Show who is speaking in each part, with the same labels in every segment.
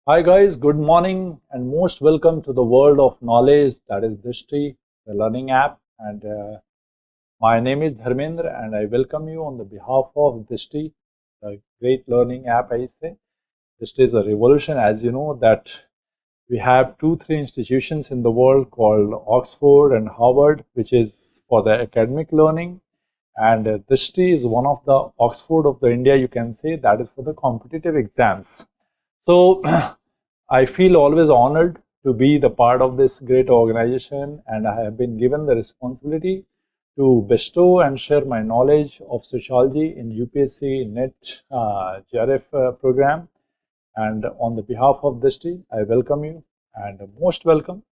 Speaker 1: Hi guys, good morning and most welcome to the world of knowledge, that is Drishti, the learning app. And my name is Dharmendra and I welcome you on the behalf of Drishti, the great learning app I say. Drishti is a revolution, as you know that we have three institutions in the world called Oxford and Harvard, which is for the academic learning. And Drishti is one of the Oxford of the India, you can say, that is for the competitive exams. So I feel always honored to be the part of this great organization, and I have been given the responsibility to bestow and share my knowledge of sociology in UPSC-NET GRF program. And on the behalf of Drishti, I welcome you and most welcome.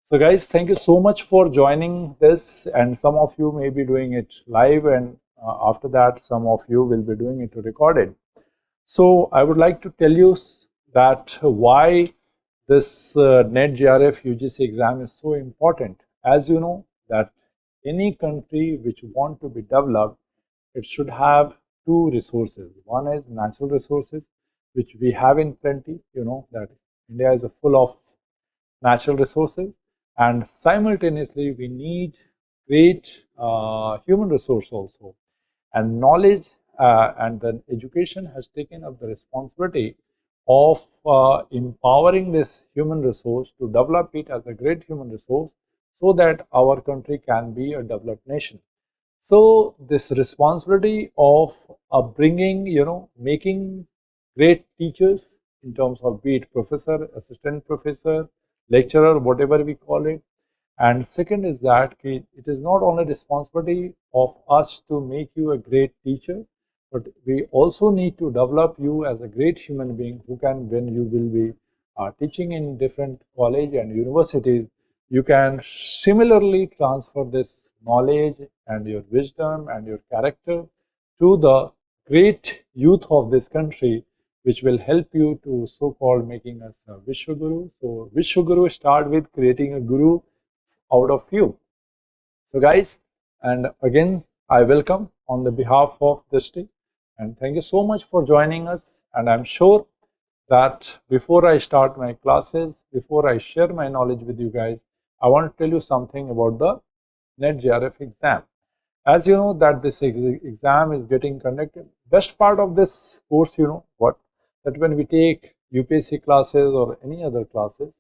Speaker 1: So guys, thank you so much for joining this, and some of you may be doing it live, and after that some of you will be doing it recorded. So I would like to tell you that why this NET GRF UGC exam is so important. As you know that any country which want to be developed, it should have two resources. One is natural resources, which we have in plenty. You know that India is full of natural resources, and simultaneously we need great human resource also. And knowledge and then education has taken up the responsibility of empowering this human resource to develop it as a great human resource so that our country can be a developed nation. So this responsibility of bringing, making great teachers in terms of be it professor, assistant professor, lecturer, whatever we call it. And second is that it is not only responsibility of us to make you a great teacher, but we also need to develop you as a great human being who can, when you will be teaching in different college and universities, you can similarly transfer this knowledge and your wisdom and your character to the great youth of this country, which will help you to so-called making us a Vishwaguru. So Vishwaguru start with creating a guru out of you. So guys, and again, I welcome on the behalf of Drishti, and thank you so much for joining us. And I'm sure that before I start my classes, before I share my knowledge with you guys, I want to tell you something about the NET GRF exam. As you know that this exam is getting conducted, best part of this course, you know what, that when we take UPSC classes or any other classes,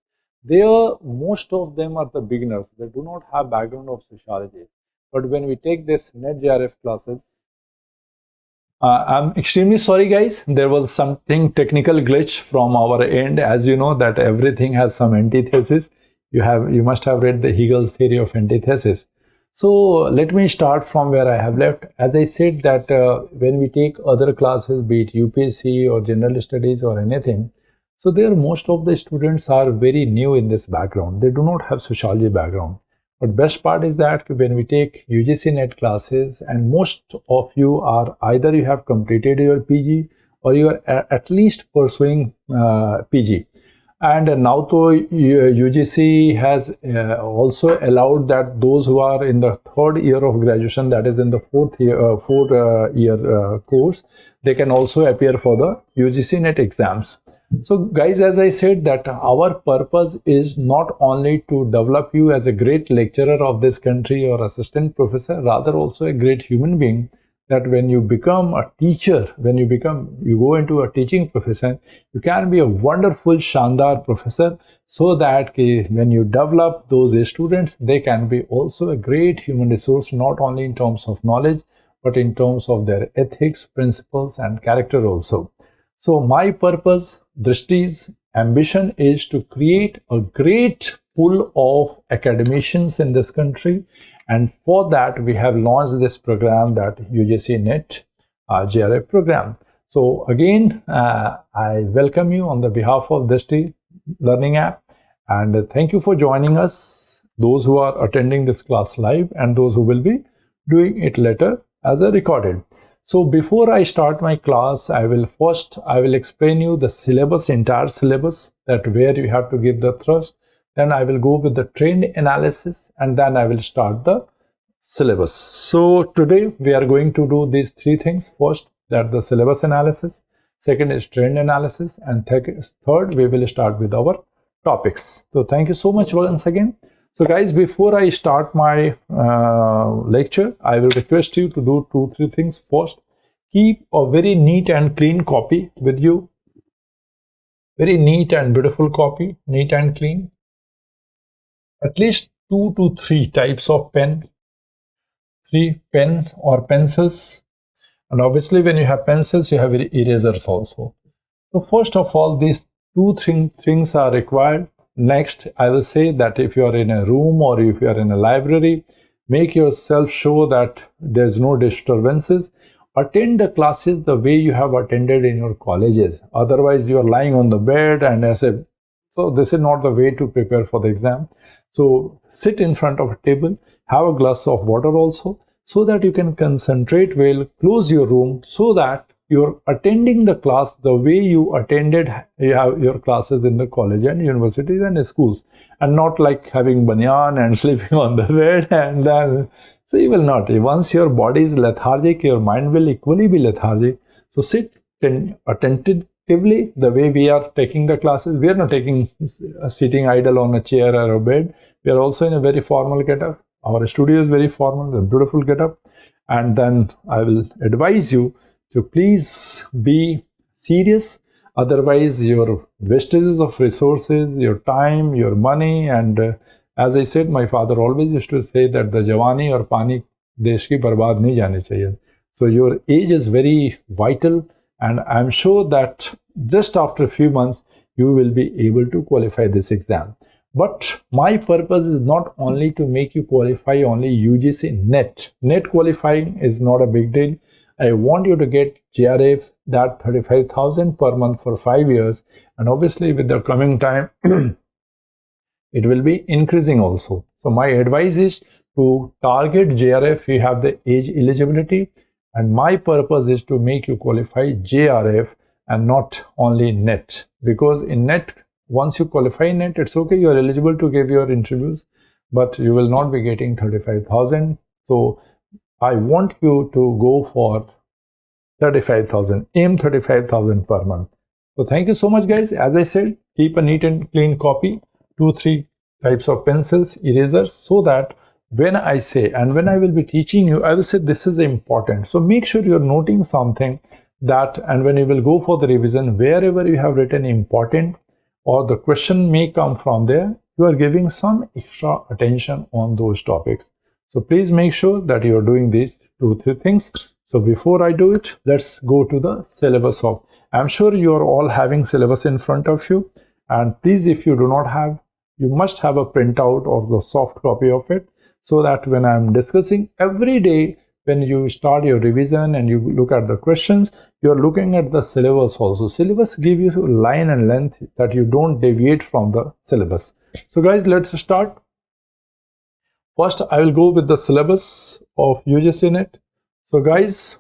Speaker 1: most of them are the beginners. They do not have background of sociology. But when we take this NET GRF classes, I'm extremely sorry guys, there was something technical glitch from our end. As you know that everything has some antithesis. You must have read the Hegel's theory of antithesis. So let me start from where I have left. As I said that when we take other classes, be it UPSC or general studies or anything, so there most of the students are very new in this background. They do not have sociology background. But best part is that when we take UGC-NET classes, and most of you are either you have completed your PG or you are at least pursuing PG. And now to UGC has also allowed that those who are in the third year of graduation, that is in the fourth year course, they can also appear for the UGC-NET exams. So guys, as I said that our purpose is not only to develop you as a great lecturer of this country or assistant professor, rather also a great human being, that when you become a teacher, you go into a teaching profession, you can be a wonderful Shandar professor, so that when you develop those students, they can be also a great human resource, not only in terms of knowledge, but in terms of their ethics, principles and character also. So my purpose, Drishti's ambition is to create a great pool of academicians in this country. And for that, we have launched this program, that UGC-NET GRF program. So again, I welcome you on the behalf of Drishti Learning App. And thank you for joining us, those who are attending this class live and those who will be doing it later as a recorded. So before I start my class, I will explain you the syllabus, entire syllabus, that where you have to give the thrust. Then I will go with the trend analysis, and then I will start the syllabus. So today we are going to do these three things. First, that the syllabus analysis. second is trend analysis, and third, we will start with our topics. So thank you so much once again. So guys, before I start my lecture, I will request you to do 2-3 things. First, keep a very neat and clean copy with you. Very neat and beautiful copy, neat and clean. At least 2 to 3 types of pen, 3 pen or pencils. And obviously when you have pencils, you have erasers also. So first of all, these 2 things are required. Next, I will say that if you are in a room or if you are in a library, make yourself sure that there's no disturbances. Attend the classes the way you have attended in your colleges. Otherwise, you are lying on the bed and so this is not the way to prepare for the exam. So sit in front of a table, have a glass of water also, so that you can concentrate well. Close your room so that you're attending the class the way you attended your classes in the college and universities and schools, and not like having banyan and sleeping on the bed. And then, so you will not. Once your body is lethargic, your mind will equally be lethargic. So sit attentively the way we are taking the classes. We are not taking sitting idle on a chair or a bed. We are also in a very formal getup. Our studio is very formal, a beautiful getup. And then I will advise you to please be serious. Otherwise, your wastages of resources, your time, your money, and as I said, my father always used to say that the jawani or pani desh ki barbad nahi jani chahiye. So your age is very vital, and I'm sure that just after a few months, you will be able to qualify this exam. But my purpose is not only to make you qualify only UGC-NET. NET qualifying is not a big deal. I want you to get JRF, that 35,000 per month for 5 years, and obviously with the coming time it will be increasing also. So my advice is to target JRF. You have the age eligibility, and my purpose is to make you qualify JRF and not only NET, because in NET, once you qualify NET, it's okay, you are eligible to give your interviews, but you will not be getting 35,000. So I want you to go for 35,000, aim 35,000 per month. So thank you so much, guys. As I said, keep a neat and clean copy, 2-3 types of pencils, erasers, so that when I say, and when I will be teaching you, I will say this is important. So make sure you're noting something that, and when you will go for the revision, wherever you have written important or the question may come from there, you are giving some extra attention on those topics. So please make sure that you are doing these 2-3 things. So before I do it, let's go to the syllabus of. I'm sure you are all having syllabus in front of you. And please, if you do not have, you must have a printout or the soft copy of it, so that when I'm discussing every day, when you start your revision and you look at the questions, you're looking at the syllabus also. Syllabus give you line and length that you don't deviate from the syllabus. So guys, let's start. First, I will go with the syllabus of UGC-NET. So guys,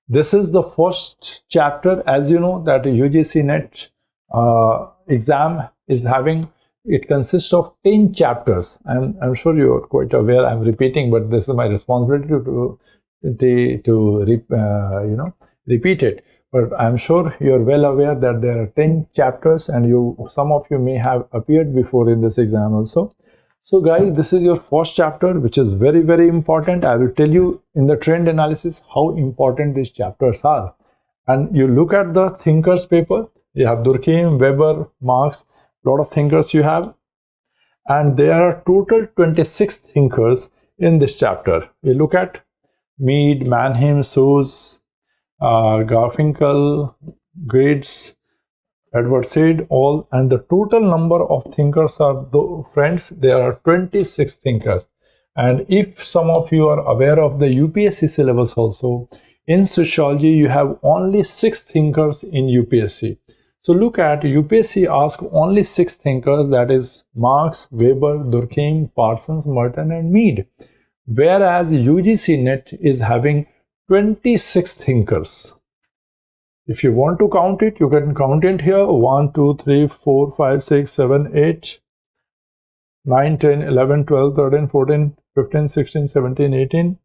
Speaker 1: this is the first chapter. As you know that UGC-NET exam is having, it consists of 10 chapters. I'm sure you are quite aware, I'm repeating, but this is my responsibility to repeat it. But I'm sure you're well aware that there are 10 chapters, and some of you may have appeared before in this exam also. So guys, this is your first chapter, which is very, very important. I will tell you in the trend analysis how important these chapters are. And you look at the thinkers paper, you have Durkheim, Weber, Marx, lot of thinkers you have. And there are total 26 thinkers in this chapter. You look at Mead, Mannheim, Suze, Garfinkel, Grades, Edward Said, all, and the total number of thinkers are, friends, there are 26 thinkers. And if some of you are aware of the UPSC syllabus also, in sociology you have only 6 thinkers in UPSC. So look at UPSC ask only 6 thinkers, that is Marx, Weber, Durkheim, Parsons, Merton and Mead. Whereas UGC-NET is having 26 thinkers. If you want to count it, you can count it here. 1, 2, 3, 4, 5, 6, 7, 8, 9, 10, 11, 12, 13, 14, 15, 16, 17, 18,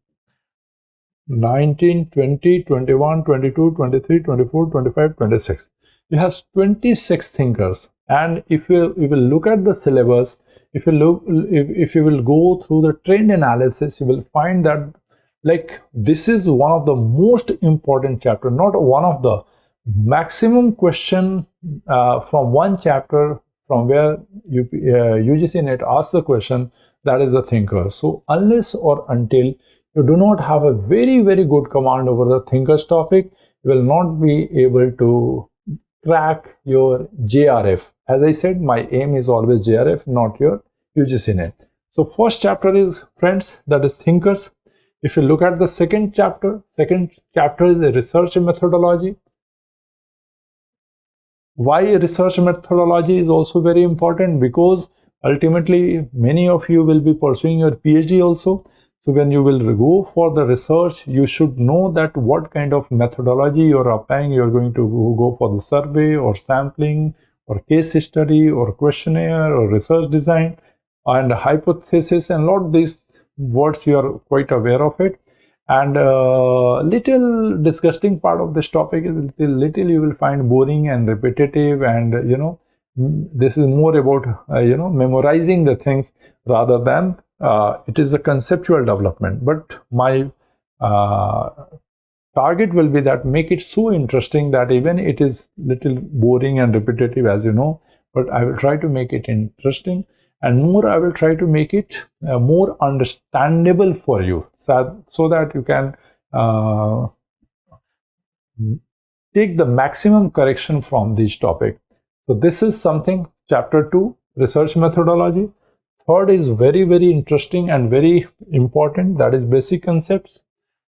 Speaker 1: 19, 20, 21, 22, 23, 24, 25, 26. You have 26 thinkers. And if you will look at the syllabus, if you will go through the trend analysis, you will find that like this is one of the most important chapter, not one of the maximum question from one chapter from where UGC-NET asks the question, that is the thinker. So unless or until you do not have a very good command over the thinkers topic, you will not be able to crack your JRF. As I said, my aim is always JRF, not your UGC-NET. So first chapter is, friends, that is thinkers. If you look at the second chapter is the research methodology. Why research methodology is also very important? Because ultimately many of you will be pursuing your PhD also. So when you will go for the research, you should know that what kind of methodology you are applying. You are going to go for the survey or sampling or case study or questionnaire or research design and hypothesis, and a lot of these words you are quite aware of it. And little disgusting part of this topic is little you will find boring and repetitive, and this is more about memorizing the things rather than it is a conceptual development. But my target will be that make it so interesting that even it is little boring and repetitive, as you know, but I will try to make it interesting, and more I will try to make it more understandable for you, so that you can take the maximum correction from this topic. So this is something, chapter 2, research methodology. Third is very interesting and very important, that is basic concepts.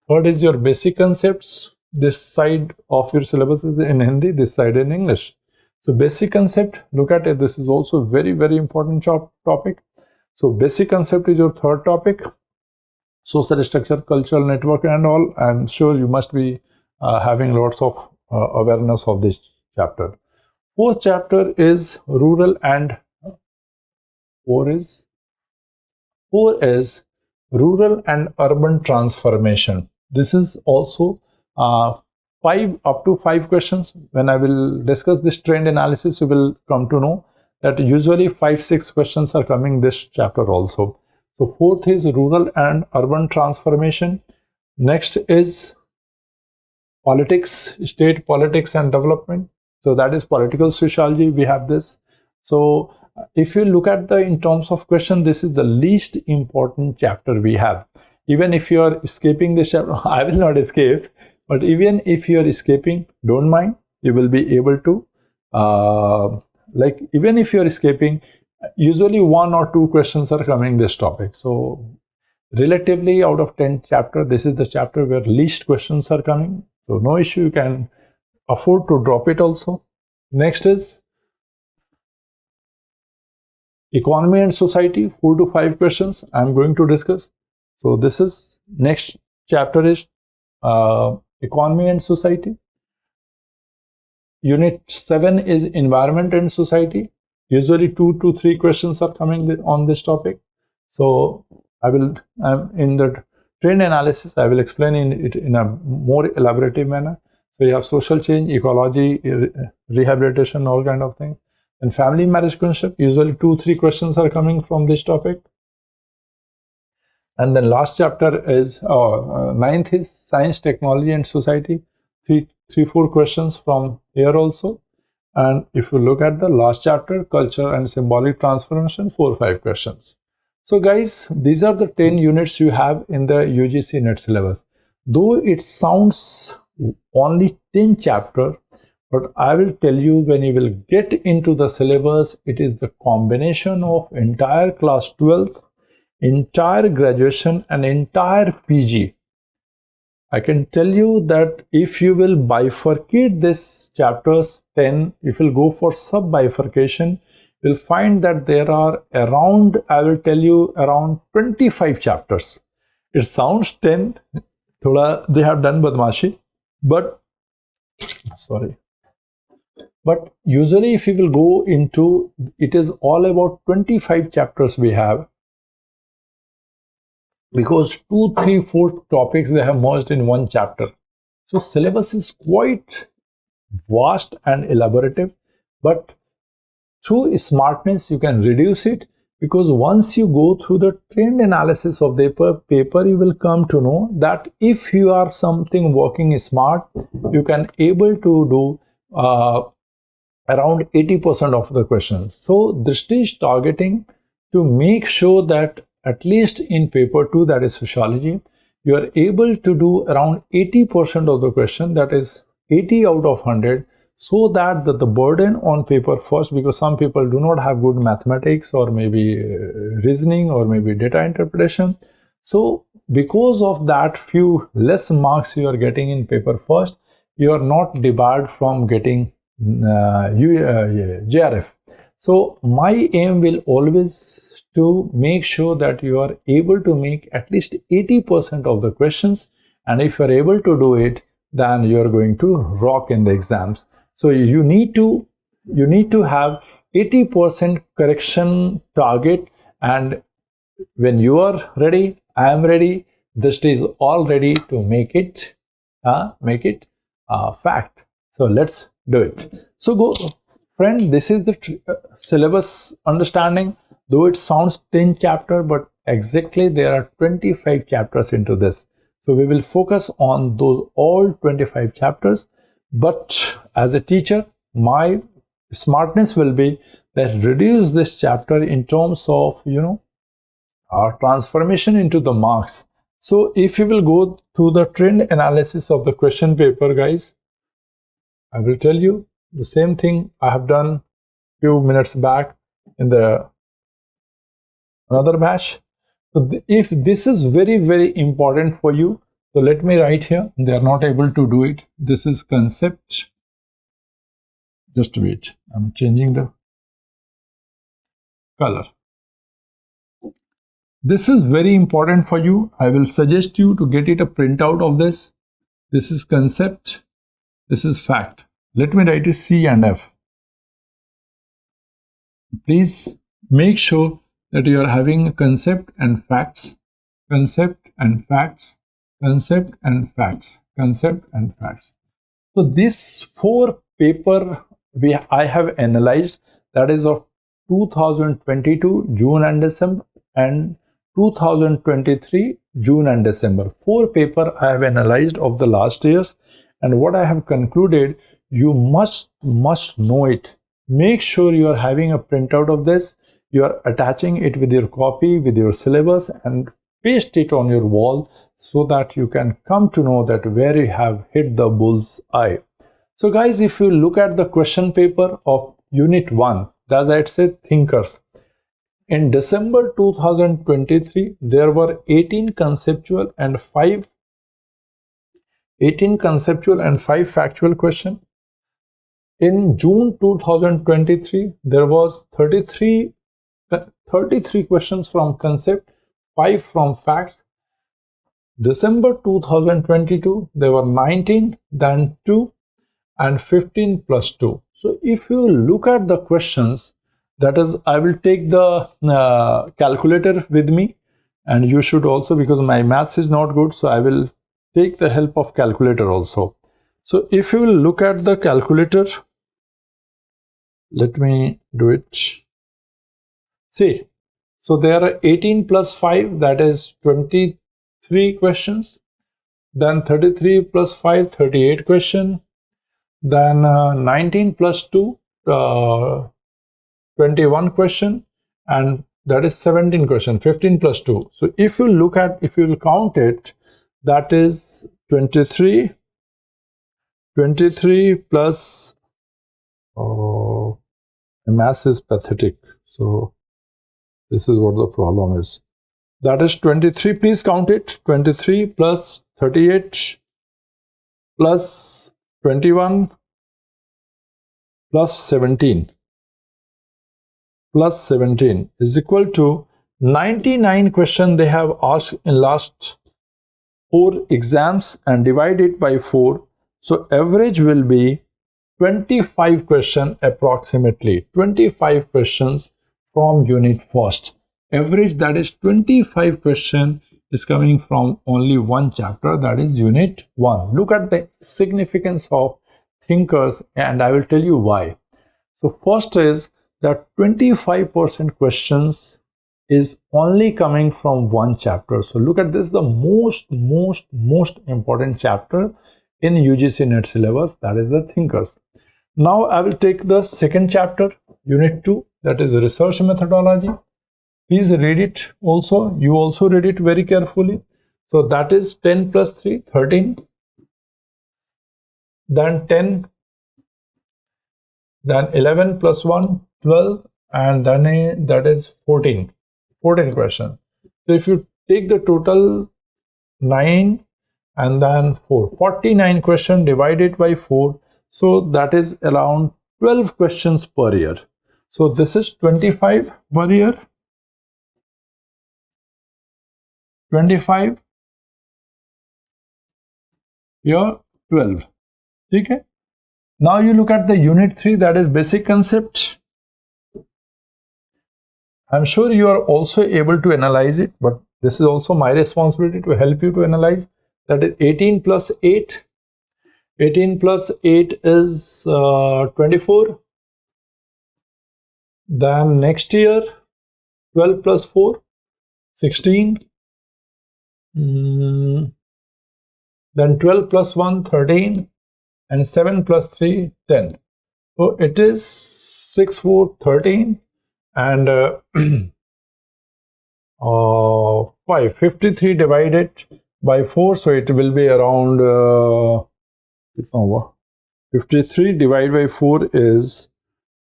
Speaker 1: Third is your basic concepts. This side of your syllabus is in Hindi, this side in English. So basic concept, look at it. This is also very important topic. So basic concept is your third topic. Social structure, cultural network and all. I'm sure you must be having lots of awareness of this chapter. Fourth chapter is rural and four is rural and urban transformation. This is also up to 5 questions. When I will discuss this trend analysis, you will come to know that usually 5-6 questions are coming this chapter also. So fourth is rural and urban transformation. Next is politics, state politics and development. So that is political sociology. We have this. So if you look at in terms of question, this is the least important chapter we have. Even if you are escaping this chapter, I will not escape, but even if you are escaping, don't mind, you will be able to, even if you are escaping, usually 1 or 2 questions are coming this topic. So relatively out of 10 chapter, this is the chapter where least questions are coming. So no issue, you can afford to drop it also. Next is economy and society, 4 to 5 questions I am going to discuss. So this is next chapter is economy and society. Unit 7 is environment and society. Usually 2 to 3 questions are coming on this topic. So I will in the trend analysis, I will explain it in a more elaborative manner. So you have social change, ecology, rehabilitation, all kind of things. And family marriage concept, usually 2-3 questions are coming from this topic. And then last chapter is 9th is science, technology and society. 3-4 questions from here also. And if you look at the last chapter, culture and symbolic transformation, 4-5 questions. So guys, these are the 10 units you have in the UGC-NET syllabus. Though it sounds only 10 chapter, but I will tell you, when you will get into the syllabus, it is the combination of entire class 12th, entire graduation and entire PG. I can tell you that if you will bifurcate this chapters 10, if you will go for sub bifurcation, you will find that there are around, I will tell you, around 25 chapters. It sounds 10, thoda they have done badmashi, but sorry. But usually if you will go into, it is all about 25 chapters we have. because 2, 3, 4 topics they have merged in one chapter. So syllabus is quite vast and elaborative, but through smartness you can reduce it, because once you go through the trend analysis of the paper, you will come to know that if you are something working smart, you can able to do around 80% of the questions. So Drishti is targeting to make sure that at least in paper 2, that is sociology, you are able to do around 80% of the question, that is 80 out of 100, so that the burden on paper first, because some people do not have good mathematics or maybe reasoning or maybe data interpretation. So because of that few less marks you are getting in paper first, you are not debarred from getting JRF. So my aim will always to make sure that you are able to make at least 80% of the questions, and if you are able to do it, then you are going to rock in the exams. So you need to have 80% correction target, and when you are ready, I am ready, Drishti is all ready to make it fact. So let's do it. So go, friend, this is the syllabus understanding. Though it sounds 10 chapter, but exactly there are 25 chapters into this. So we will focus on those all 25 chapters. But as a teacher, my smartness will be that reduce this chapter in terms of, our transformation into the marks. So if you will go to the trend analysis of the question paper, guys, I will tell you the same thing I have done few minutes back in the another batch. So if this is very, very important for you, so let me write here. They are not able to do it. This is concept. Just wait. I'm changing the color. This is very important for you. I will suggest you to get it a printout of this. This is concept. This is fact. Let me write it C and F. Please make sure that you are having concept and facts, concept and facts, concept and facts, concept and facts. So this 4 paper I have analyzed, that is of 2022 June and December and 2023 June and December. 4 paper I have analyzed of the last years, and what I have concluded, you must know it. Make sure you are having a printout of this. You are attaching it with your copy, with your syllabus, and paste it on your wall so that you can come to know that where you have hit the bull's eye. So guys, if you look at the question paper of Unit 1, as I said, thinkers. In December 2023, there were 18 conceptual and 5 factual questions. In June 2023, there was 33 questions from concept, 5 from facts. December 2022, there were 19, then 2, and 15 plus 2. So if you look at the questions, that is, I will take the calculator with me, and you should also, because my maths is not good, so I will take the help of calculator also. So if you will look at the calculator, let me do it. See, so there are 18 plus 5, that is 23 questions. Then 33 plus 5, 38 question. Then 19 plus 2, 21 question, and that is 17 question, 15 plus 2. So if you look at, if you will count it, that is 23 plus, oh, math is pathetic. So this is what the problem is. That is 23, please count it, 23 plus 38 plus 21 plus 17 is equal to 99 questions they have asked in last 4 exams, and divide it by 4. So average will be 25 questions approximately, 25 questions from unit first. Average, that is 25 questions is coming from only one chapter, that is Unit 1. Look at the significance of thinkers, and I will tell you why. So first is that 25% questions is only coming from one chapter. So look at this, the most important chapter in UGC-NET syllabus, that is the thinkers. Now I will take the second chapter, Unit 2, that is research methodology. Please read it also. You also read it very carefully. So that is 10 plus 3, 13. Then 10. Then 11 plus 1, 12. And then that is 14. 14 questions. So if you take the total 9 and then 4, 49 questions divided by 4. So that is around 12 questions per year. So this is 25 per year. 25 here 12. Okay. Now you look at the Unit 3, that is basic concept. I'm sure you are also able to analyze it, but this is also my responsibility to help you to analyze. That is 18 plus 8. 18 plus 8 is 24. Then next year 12 plus 4, 16. Then 12 plus 1, 13. And 7 plus 3, 10. So it is 6, 4, 13. And 5, 53 divided by 4, so it will be around 53 divided by 4 is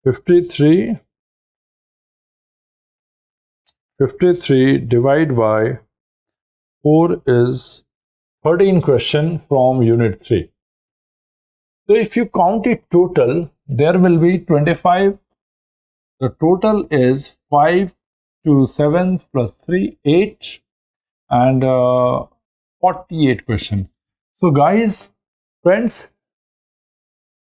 Speaker 1: 53 divided by 4 is 13 question from Unit 3. So if you count it total, there will be 25. The total is 5 to 7 plus 3, 8 and 48 questions. So guys, friends,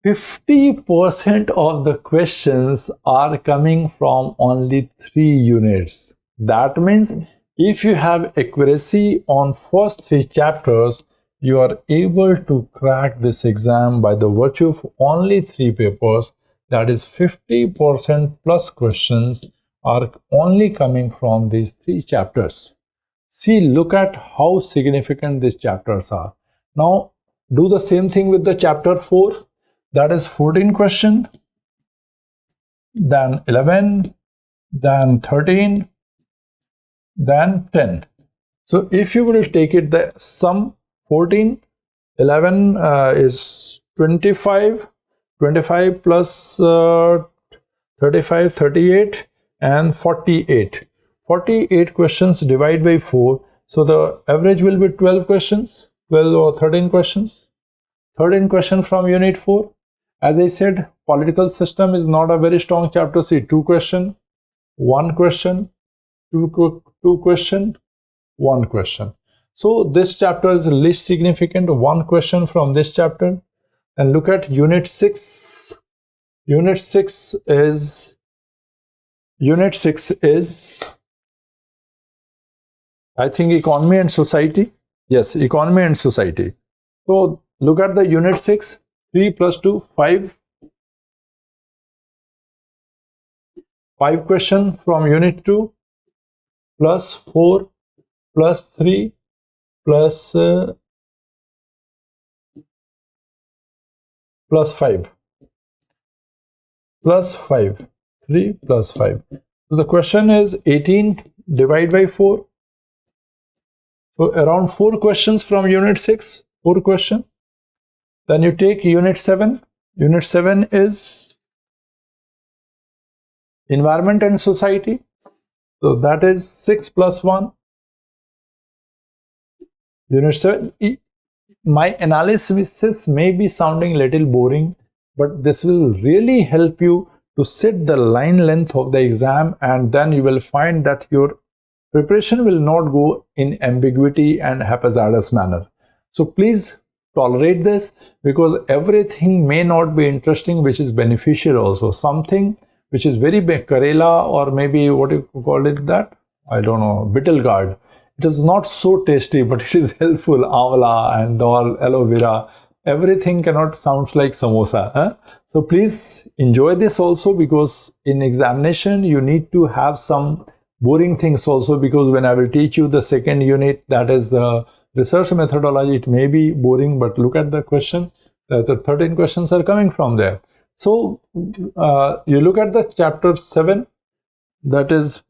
Speaker 1: 50% of the questions are coming from only 3 units. That means if you have accuracy on first 3 chapters, you are able to crack this exam by the virtue of only 3 papers. That is 50% plus questions are only coming from these 3 chapters. See, look at how significant these chapters are. Now do the same thing with the chapter 4. That is 14 question, then 11, then 13, then 10. So if you will take it, the sum 14, 11 is 25, 25 plus 35, 38 and 48. 48 questions divided by 4. So the average will be 12 questions, 12 or 13 questions. 13 questions from Unit 4. As I said, political system is not a very strong chapter. See, 2 question, 1 question, 2 question, 1 question. So this chapter is least significant, 1 question from this chapter. And look at Unit 6. Unit 6 is I think economy and society. Yes, economy and society. So look at the Unit 6, 3 plus 2, 5. 5 question from Unit 2 plus 4 plus 3 plus 5. Plus 5. 3 plus 5. So the question is 18 divided by 4. So around 4 questions from Unit 6. 4 questions. Then you take Unit 7. Unit 7 is environment and society. So that is 6 plus 1. Unit 7. My analysis may be sounding a little boring, but this will really help you to set the line length of the exam, and then you will find that your preparation will not go in ambiguity and haphazardous manner. So please tolerate this, because everything may not be interesting which is beneficial also. Something which is very Karela, or maybe what you call it, that I don't know, Bittle guard. It is not so tasty, but it is helpful. Amla and all aloe vera. Everything cannot sound like samosa. Huh? So please enjoy this also, because in examination you need to have some boring things also, because when I will teach you the second unit, that is the research methodology, it may be boring, but look at the question. The 13 questions are coming from there. So you look at the chapter 7, that is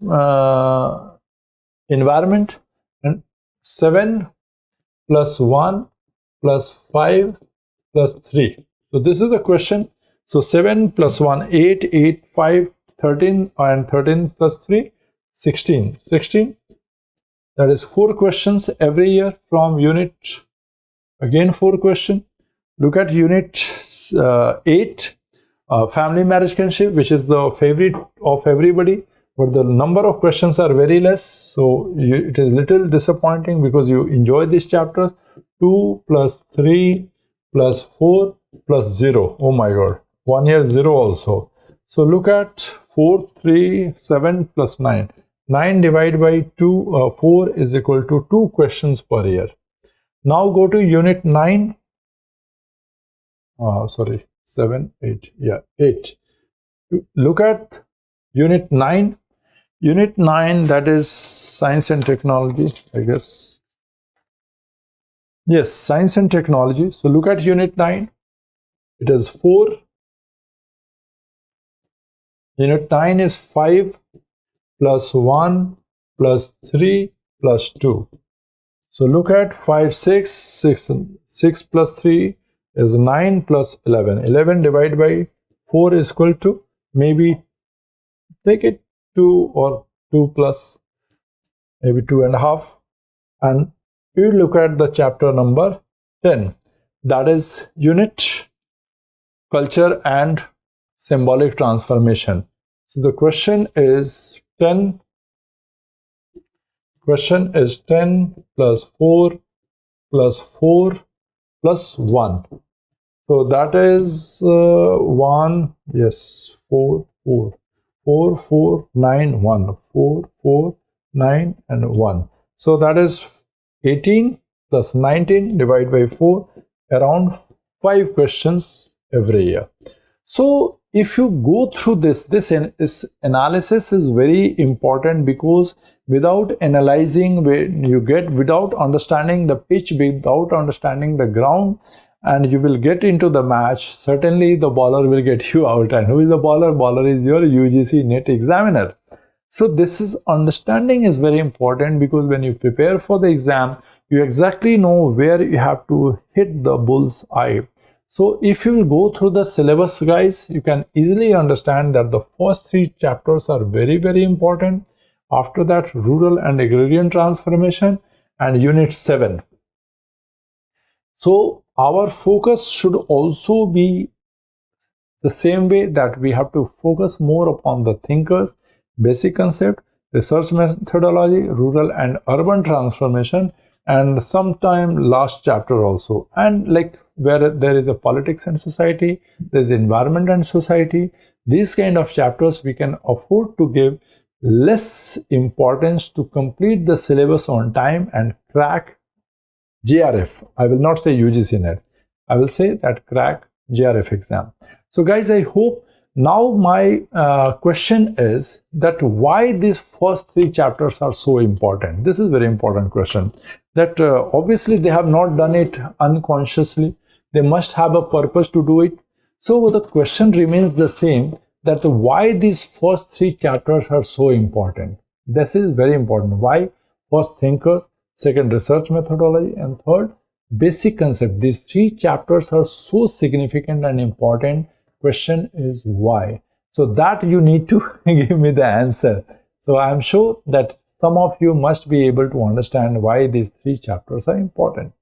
Speaker 1: environment, and 7 plus 1 plus 5 plus 3. So this is the question. So 7 plus 1, 8, 8, 5, 13, and 13 plus 3, 16. 16. That is 4 questions every year from unit. Again 4 questions. Look at unit 8, family marriage kinship, which is the favorite of everybody, but the number of questions are very less, so it is little disappointing, because you enjoy this chapter. 2 plus 3 plus 4 plus 0. Oh my god, 1 year 0 also. So look at 4, 3, 7 plus 9. 9 divided by 2, 4 is equal to 2 questions per year. Now go to unit 9. Sorry, 7, 8. Yeah, 8. Look at unit 9. Unit 9, that is science and technology, I guess. Yes, science and technology. So look at unit 9. It is 4. Unit 9 is 5 plus 1 plus 3 plus 2. So look at 5, 6, 6 plus 3 is 9 plus 11. 11 divided by 4 is equal to, maybe take it 2 or 2 plus, maybe 2.5. And you look at the chapter number 10. That is unit culture and symbolic transformation. So the question is 10. Question is 10 plus 4 plus 4 plus 1. So that is 1, yes, 4, 4. 4, 4, 9, 1. 4, 4, 9 and 1. So that is 18 plus 19 divided by 4, around 5 questions every year. So if you go through this analysis is very important, because without analyzing, without understanding the pitch, without understanding the ground, and you will get into the match, certainly the bowler will get you out. And who is the bowler? Bowler is your UGC-NET examiner. So this understanding is very important, because when you prepare for the exam, you exactly know where you have to hit the bull's eye. So if you will go through the syllabus, guys, you can easily understand that the first 3 chapters are very, very important. After that, rural and agrarian transformation and unit 7. So our focus should also be the same way, that we have to focus more upon the thinkers, basic concept, research methodology, rural and urban transformation, and sometime last chapter also. And like where there is a politics and society, there is environment and society, these kind of chapters we can afford to give less importance to complete the syllabus on time and crack JRF. I will not say UGC-NET. I will say that crack JRF exam. So guys, I hope now my question is that why these first 3 chapters are so important. This is very important question. That obviously they have not done it unconsciously. They must have a purpose to do it. So the question remains the same, that why these first 3 chapters are so important. This is very important. Why? First, thinkers. Second, research methodology. And third, basic concept. These 3 chapters are so significant and important. Question is why. So that you need to give me the answer. So I am sure that some of you must be able to understand why these 3 chapters are important.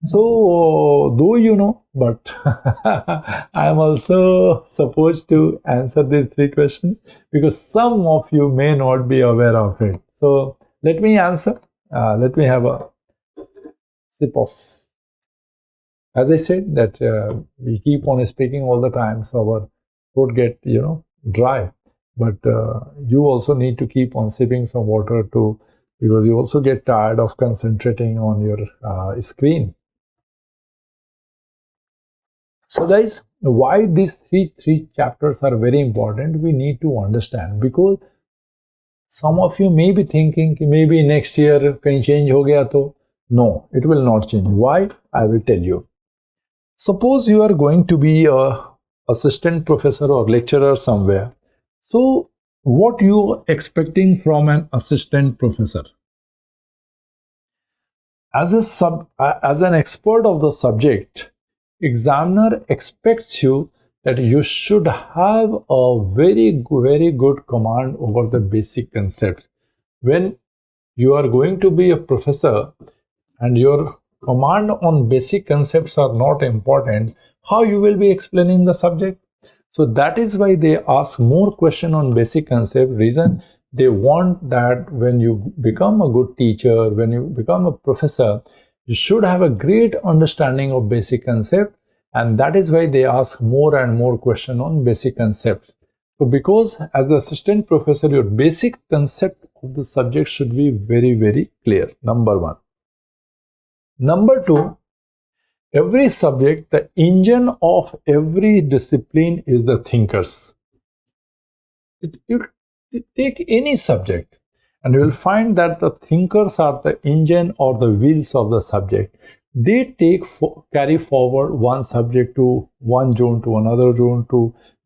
Speaker 1: So though you know, but I am also supposed to answer these 3 questions, because some of you may not be aware of it. So let me answer. Let me have a sip of. As I said that we keep on speaking all the time, so our throat get dry. But you also need to keep on sipping some water to because you also get tired of concentrating on your screen. So guys, why these three chapters are very important, we need to understand, because some of you may be thinking maybe next year kahin change ho gaya to. No, it will not change. Why? I will tell you. Suppose you are going to be a assistant professor or lecturer somewhere. So what you are expecting from an assistant professor? As an expert of the subject, examiner expects you that you should have a very good command over the basic concept. When you are going to be a professor and your command on basic concepts are not important, how you will be explaining the subject? So that is why they ask more question on basic concept. Reason, they want that when you become a good teacher, when you become a professor, you should have a great understanding of basic concept, and that is why they ask more and more question on basic concepts. So because as an assistant professor, your basic concept of the subject should be very clear, number one. Number two, every subject, the engine of every discipline is the thinkers. You take any subject and you will find that the thinkers are the engine or the wheels of the subject. They carry forward one subject to one zone, to another zone,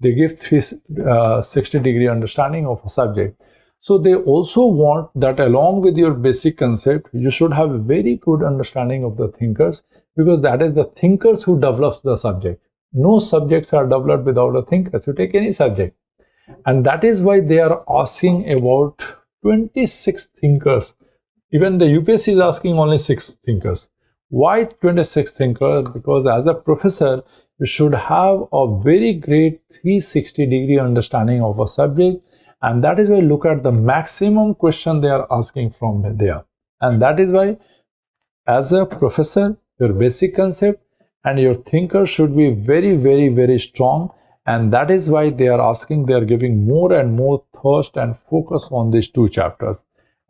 Speaker 1: they give 360-degree understanding of a subject. So they also want that along with your basic concept, you should have a very good understanding of the thinkers, because that is the thinkers who develops the subject. No subjects are developed without a thinker. So take any subject. And that is why they are asking about 26 thinkers. Even the UPSC is asking only 6 thinkers. Why 26 thinkers? Because as a professor, you should have a very great 360-degree understanding of a subject. And that is why look at the maximum question they are asking from there. And that is why as a professor, your basic concept and your thinker should be very strong. And that is why they are asking, they are giving more and more thirst and focus on these 2 chapters.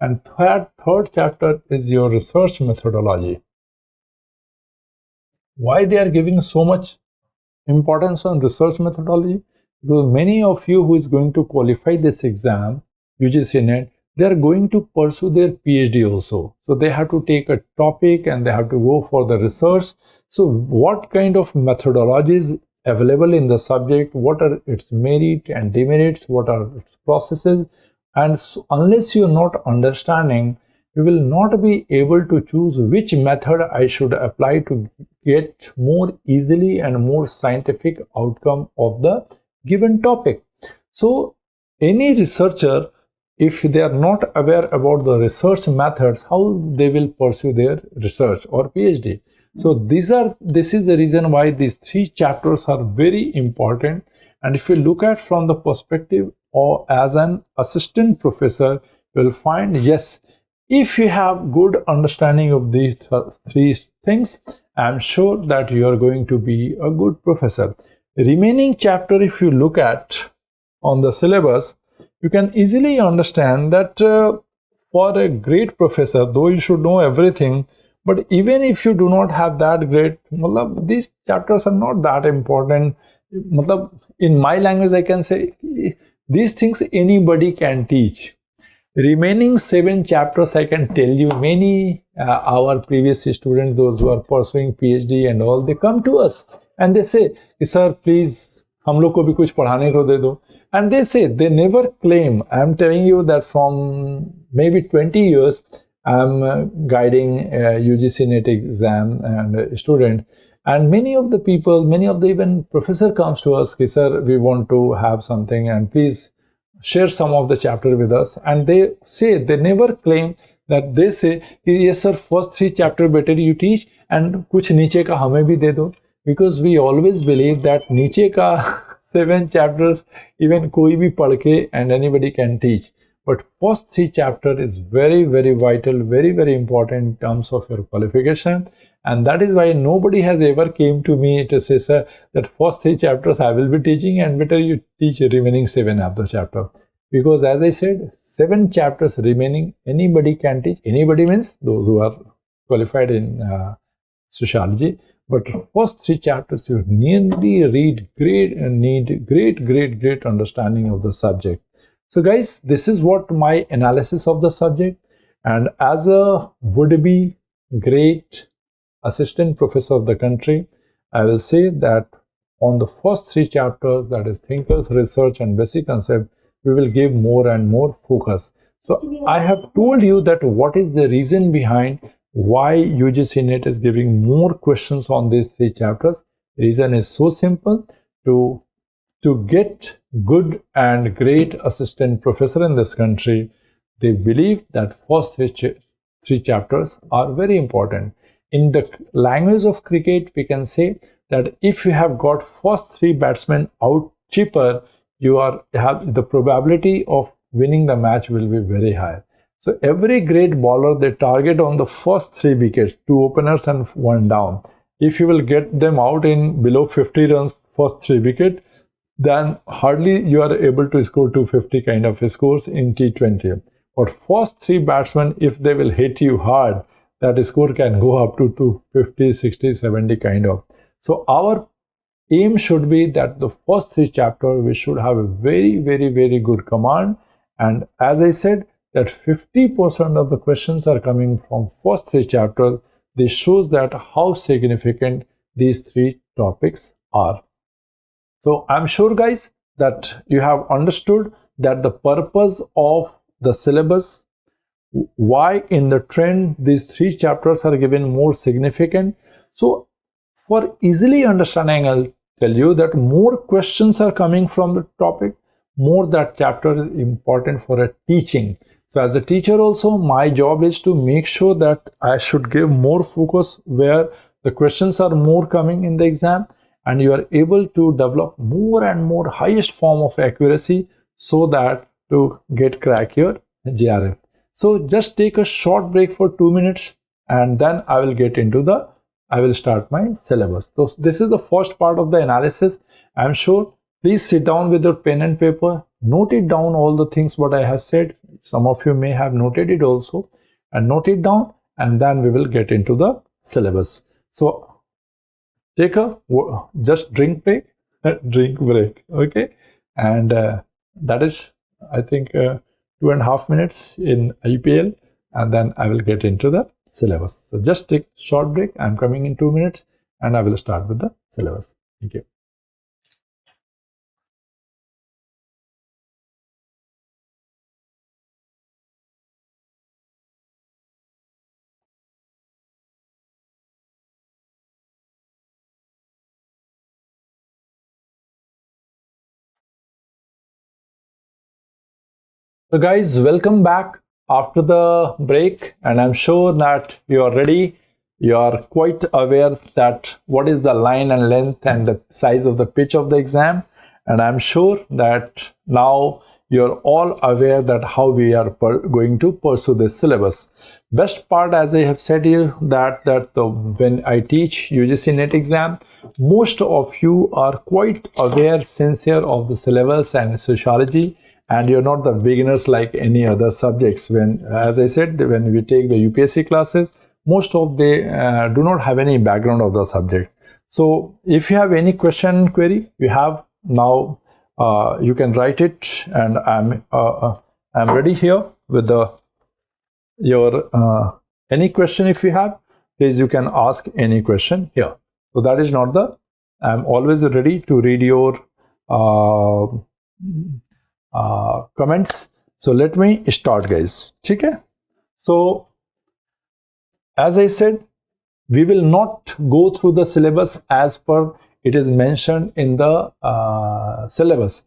Speaker 1: And third chapter is your research methodology. Why they are giving so much importance on research methodology? Because many of you who is going to qualify this exam, UGC-NET, they are going to pursue their PhD also. So they have to take a topic and they have to go for the research. So what kind of methodologies available in the subject, what are its merit and demerits, what are its processes, and so unless you are not understanding, you will not be able to choose which method I should apply to get more easily and more scientific outcome of the given topic. So any researcher, if they are not aware about the research methods, how they will pursue their research or PhD? So this is the reason why these 3 chapters are very important. And if you look at from the perspective or as an assistant professor, you will find, yes, if you have good understanding of these 3 things, I am sure that you are going to be a good professor. Remaining chapter, if you look at on the syllabus, you can easily understand that for a great professor, though you should know everything, but even if you do not have that great, these chapters are not that important. In my language, I can say these things anybody can teach. Remaining 7 chapters, I can tell you, many our previous students, those who are pursuing PhD and all, they come to us and they say, sir, please, hum log ko bhi kuch padhane ko de do. And they say, they never claim. I am telling you that from maybe 20 years, I am guiding UGC-NET exam and student. And many of the people, many of the even professor comes to us, sir, we want to have something and please share some of the chapter with us. And they say, they never claim that, they say, yes sir, first 3 chapter better you teach and kuch niche ka hame bhi de do. Because we always believe that niche ka 7 chapters even koi bhi padh ke and anybody can teach. But first 3 chapter is very vital, very important in terms of your qualification. And that is why nobody has ever came to me to say, sir, that first 3 chapters I will be teaching and better you teach remaining 7 of the chapter. Because as I said, 7 chapters remaining. Anybody can teach. Anybody means those who are qualified in sociology. But first 3 chapters you nearly read need great understanding of the subject. So guys, this is what my analysis of the subject, and as a would-be great assistant professor of the country, I will say that on the first 3 chapters, that is thinkers, research and basic concept, we will give more and more focus. So I have told you that what is the reason behind why UGC-NET is giving more questions on these 3 chapters. Reason is so simple: to get good and great assistant professor in this country, they believe that first 3 chapters are very important. In the language of cricket, we can say that if you have got first 3 batsmen out cheaper, you have the probability of winning the match will be very high. So every great bowler, they target on the first 3 wickets, 2 openers and 1 down. If you will get them out in below 50 runs first 3 wickets, then hardly you are able to score 250 kind of scores in T20. But first 3 batsmen, if they will hit you hard, that score can go up to 250, 60, 70 kind of. So our aim should be that the first 3 chapters we should have a very good command. And as I said, that 50% of the questions are coming from first 3 chapters. This shows that how significant these 3 topics are. So I'm sure guys that you have understood that the purpose of the syllabus, why in the trend these 3 chapters are given more significant. So for easily understanding, I'll tell you that more questions are coming from the topic, more that chapter is important for a teaching. So as a teacher also, my job is to make sure that I should give more focus where the questions are more coming in the exam, and you are able to develop more and more highest form of accuracy so that to crack your JRF. So just take a short break for 2 minutes, and then I will start my syllabus. So this is the first part of the analysis. I'm sure please sit down with your pen and paper, note it down all the things what I have said. Some of you may have noted it also, and note it down, and then we will get into the syllabus. So take a just drink break, okay, and that is I think 2.5 minutes in IPL, and then I will get into the syllabus. So just take short break. I'm coming in 2 minutes, and I will start with the syllabus. Thank you. So guys, welcome back after the break, and I'm sure that you are ready. You are quite aware that what is the line and length and the size of the pitch of the exam, and I'm sure that now you're all aware that how we are going to pursue this syllabus. Best part, as I have said you, that when I teach UGC-NET exam, most of you are quite aware, sincere of the syllabus and sociology, and you're not the beginners like any other subjects. When, as I said, when we take the UPSC classes, most of they do not have any background of the subject. So if you have any question, query, you have now, you can write it, and I'm ready here with your any question. If you have, please you can ask any question here. So that is not the, I'm always ready to read your comments. So let me start, guys. Okay? So as I said, we will not go through the syllabus as per it is mentioned in the syllabus.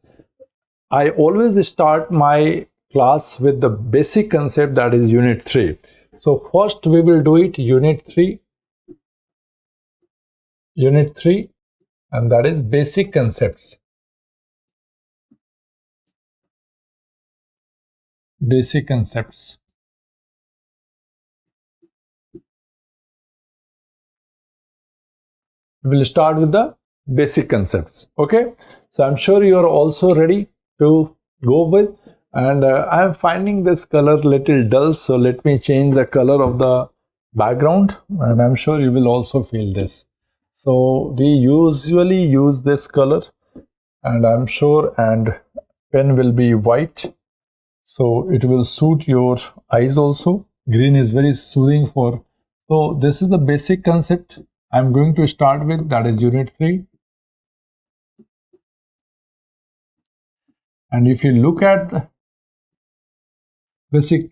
Speaker 1: I always start my class with the basic concept, that is unit 3. So first we will do it unit 3, and that is basic concepts. Basic concepts. We will start with the basic concepts. Okay, so I'm sure you are also ready to go with. And I am finding this color little dull, so let me change the color of the background, and I'm sure you will also feel this. So we usually use this color, and I'm sure, and pen will be white, so it will suit your eyes also. Green is very soothing for. So this is the basic concept I'm going to start with, that is unit 3. And if you look at the basic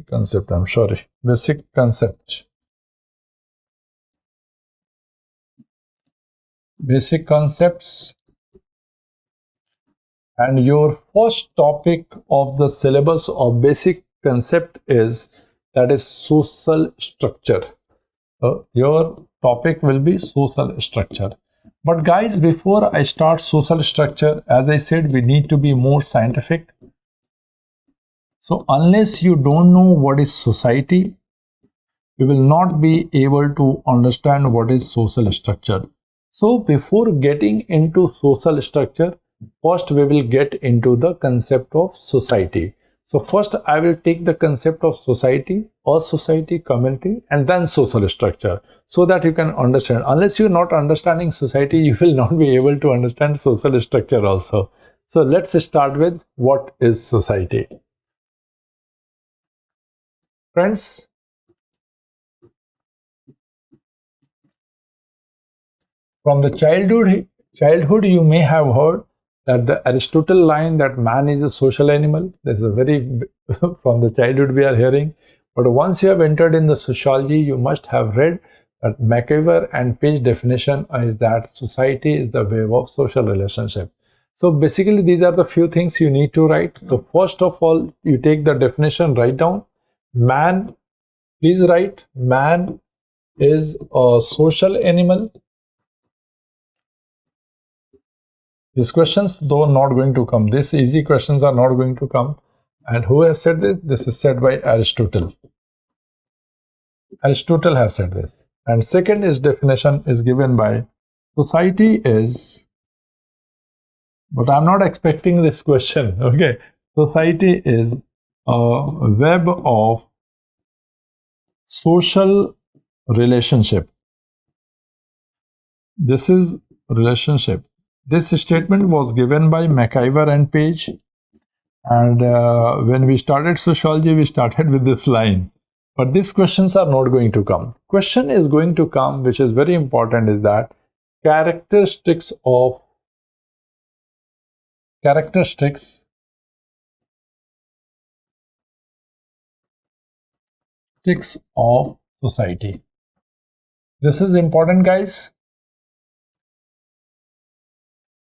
Speaker 1: concept, I'm sorry, basic concepts, and your first topic of the syllabus of basic concept is, that is social structure. Your topic will be social structure. But guys, before I start social structure, as I said, we need to be more scientific. So unless you don't know what is society, you will not be able to understand what is social structure. So before getting into social structure, first we will get into the concept of society. So first I will take the concept of society or society, community, and then social structure, so that you can understand. Unless you're not understanding society, you will not be able to understand social structure also. So let's start with what is society. Friends, from the childhood, you may have heard that the Aristotle line that man is a social animal. This is a very from the childhood we are hearing. But once you have entered in the sociology, you must have read that McIver and Page definition is that society is the wave of social relationship. So basically, these are the few things you need to write. So first of all, you take the definition, write down. Man, please write, man is a social animal. These questions, though, not going to come. These easy questions are not going to come. And who has said this? This is said by Aristotle. Aristotle has said this. And second is definition is given by society is, but I'm not expecting this question. Okay. Society is a web of social relationship. This is relationship. This statement was given by McIver and Page. And when we started sociology, we started with this line. But these questions are not going to come. Question is going to come, which is very important, is that characteristics of society. This is important, guys.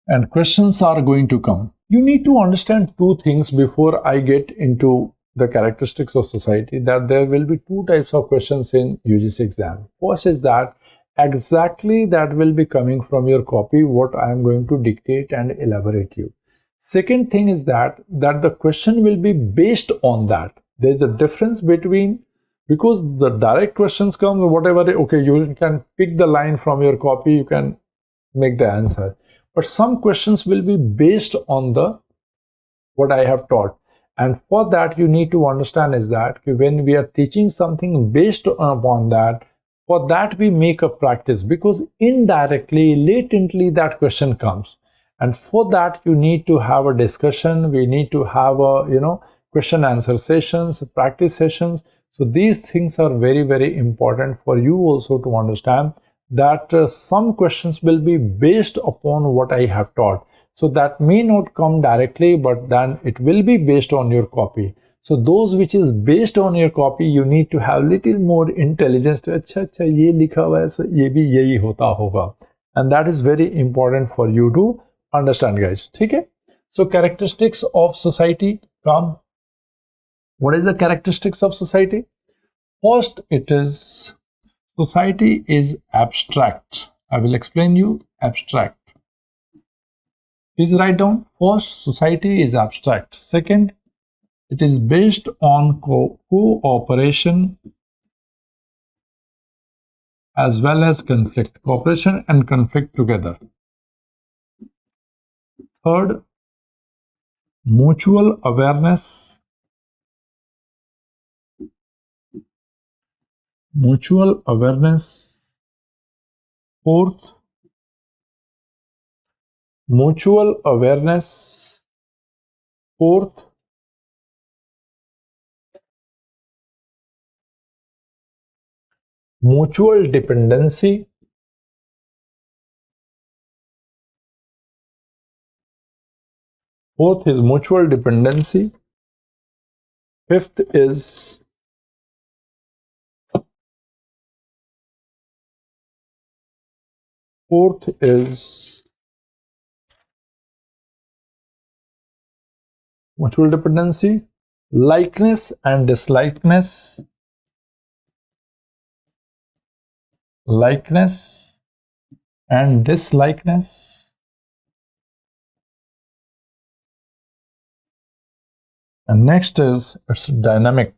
Speaker 1: And questions are going to come. You need to understand two things before I get into the characteristics of society, that there will be two types of questions in UGC exam. First is that exactly that will be coming from your copy, what I am going to dictate and elaborate you. Second thing is that the question will be based on that. There is a difference between, because the direct questions come, whatever, okay, you can pick the line from your copy, you can make the answer. But some questions will be based on the what I have taught. And for that, you need to understand is that when we are teaching something based upon that, for that we make a practice, because indirectly, latently that question comes. And for that, you need to have a discussion. We need to have a, question answer sessions, practice sessions. So these things are very, very important for you also to understand that some questions will be based upon what I have taught. So that may not come directly, but then it will be based on your copy. So those which is based on your copy, you need to have little more intelligence to, अच्छा ये लिखा हुआ है, so ये भी यही होता होगा. And that is very important for you to understand, guys. ठीक है? So characteristics of society come. What is the characteristics of society? First, it is society is abstract. I will explain you abstract. Please write down. First, society is abstract. Second, it is based on cooperation as well as conflict. Cooperation and conflict together. Third, Mutual awareness. Mutual awareness. Fourth, mutual awareness. Fourth, mutual dependency. Fourth is mutual dependency. Fifth is mutual dependency, likeness and dislikeness. Likeness and dislikeness. And next is it's dynamic.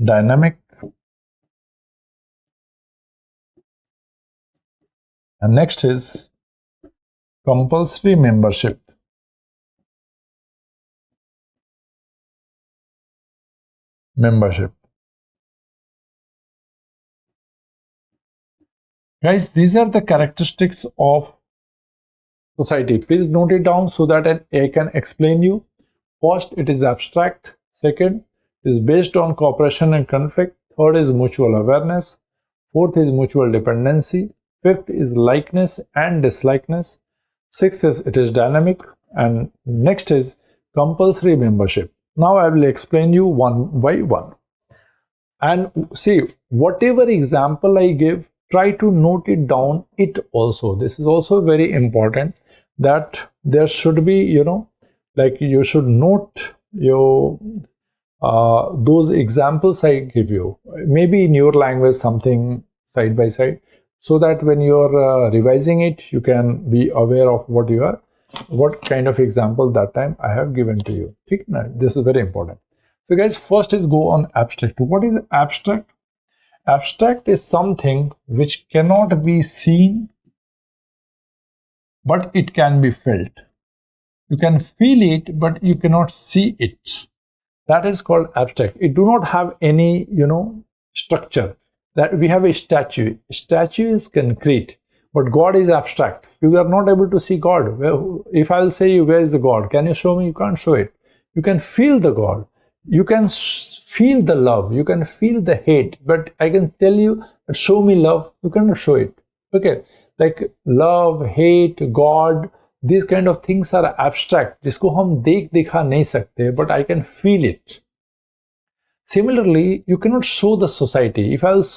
Speaker 1: Dynamic. And next is compulsory membership. Membership. Guys, these are the characteristics of society. Please note it down so that I can explain you. First, it is abstract. Second, it is based on cooperation and conflict. Third is mutual awareness. Fourth is mutual dependency. Fifth is likeness and dislikeness. Sixth is it is dynamic. And next is compulsory membership. Now I will explain you one by one. And see, whatever example I give, try to note it down it also. This is also very important that there should be, like you should note your those examples I give you, maybe in your language, something side by side, so that when you're revising it, you can be aware of what kind of example that time I have given to you. This is very important. So guys, first is go on abstract. What is abstract? Abstract is something which cannot be seen, but it can be felt. You can feel it, but you cannot see it. That is called abstract. It do not have any, structure. That we have a statue. Statue is concrete, but God is abstract. You are not able to see God. If I will say you, where is the God? Can you show me? You can't show it. You can feel the God. You can feel the love. You can feel the hate. But I can tell you that show me love. You cannot show it. Okay, like love, hate, God. These kind of things are abstract, जिसको हम दिखा नहीं सकते, but I can feel it. Similarly, you cannot show the society. If I will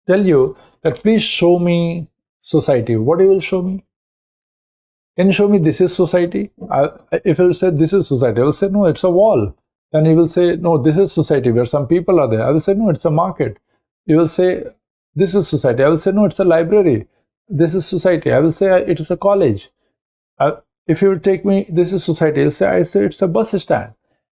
Speaker 1: tell you that please show me society, what you will show me? Can you show me this is society? If I will say this is society, I will say no, it's a wall. Then you will say no, this is society where some people are there. I will say no, it's a market. You will say this is society. I will say no, it's a library. This is society. I will say it is a college. If you will take me, this is society. I say it's a bus stand.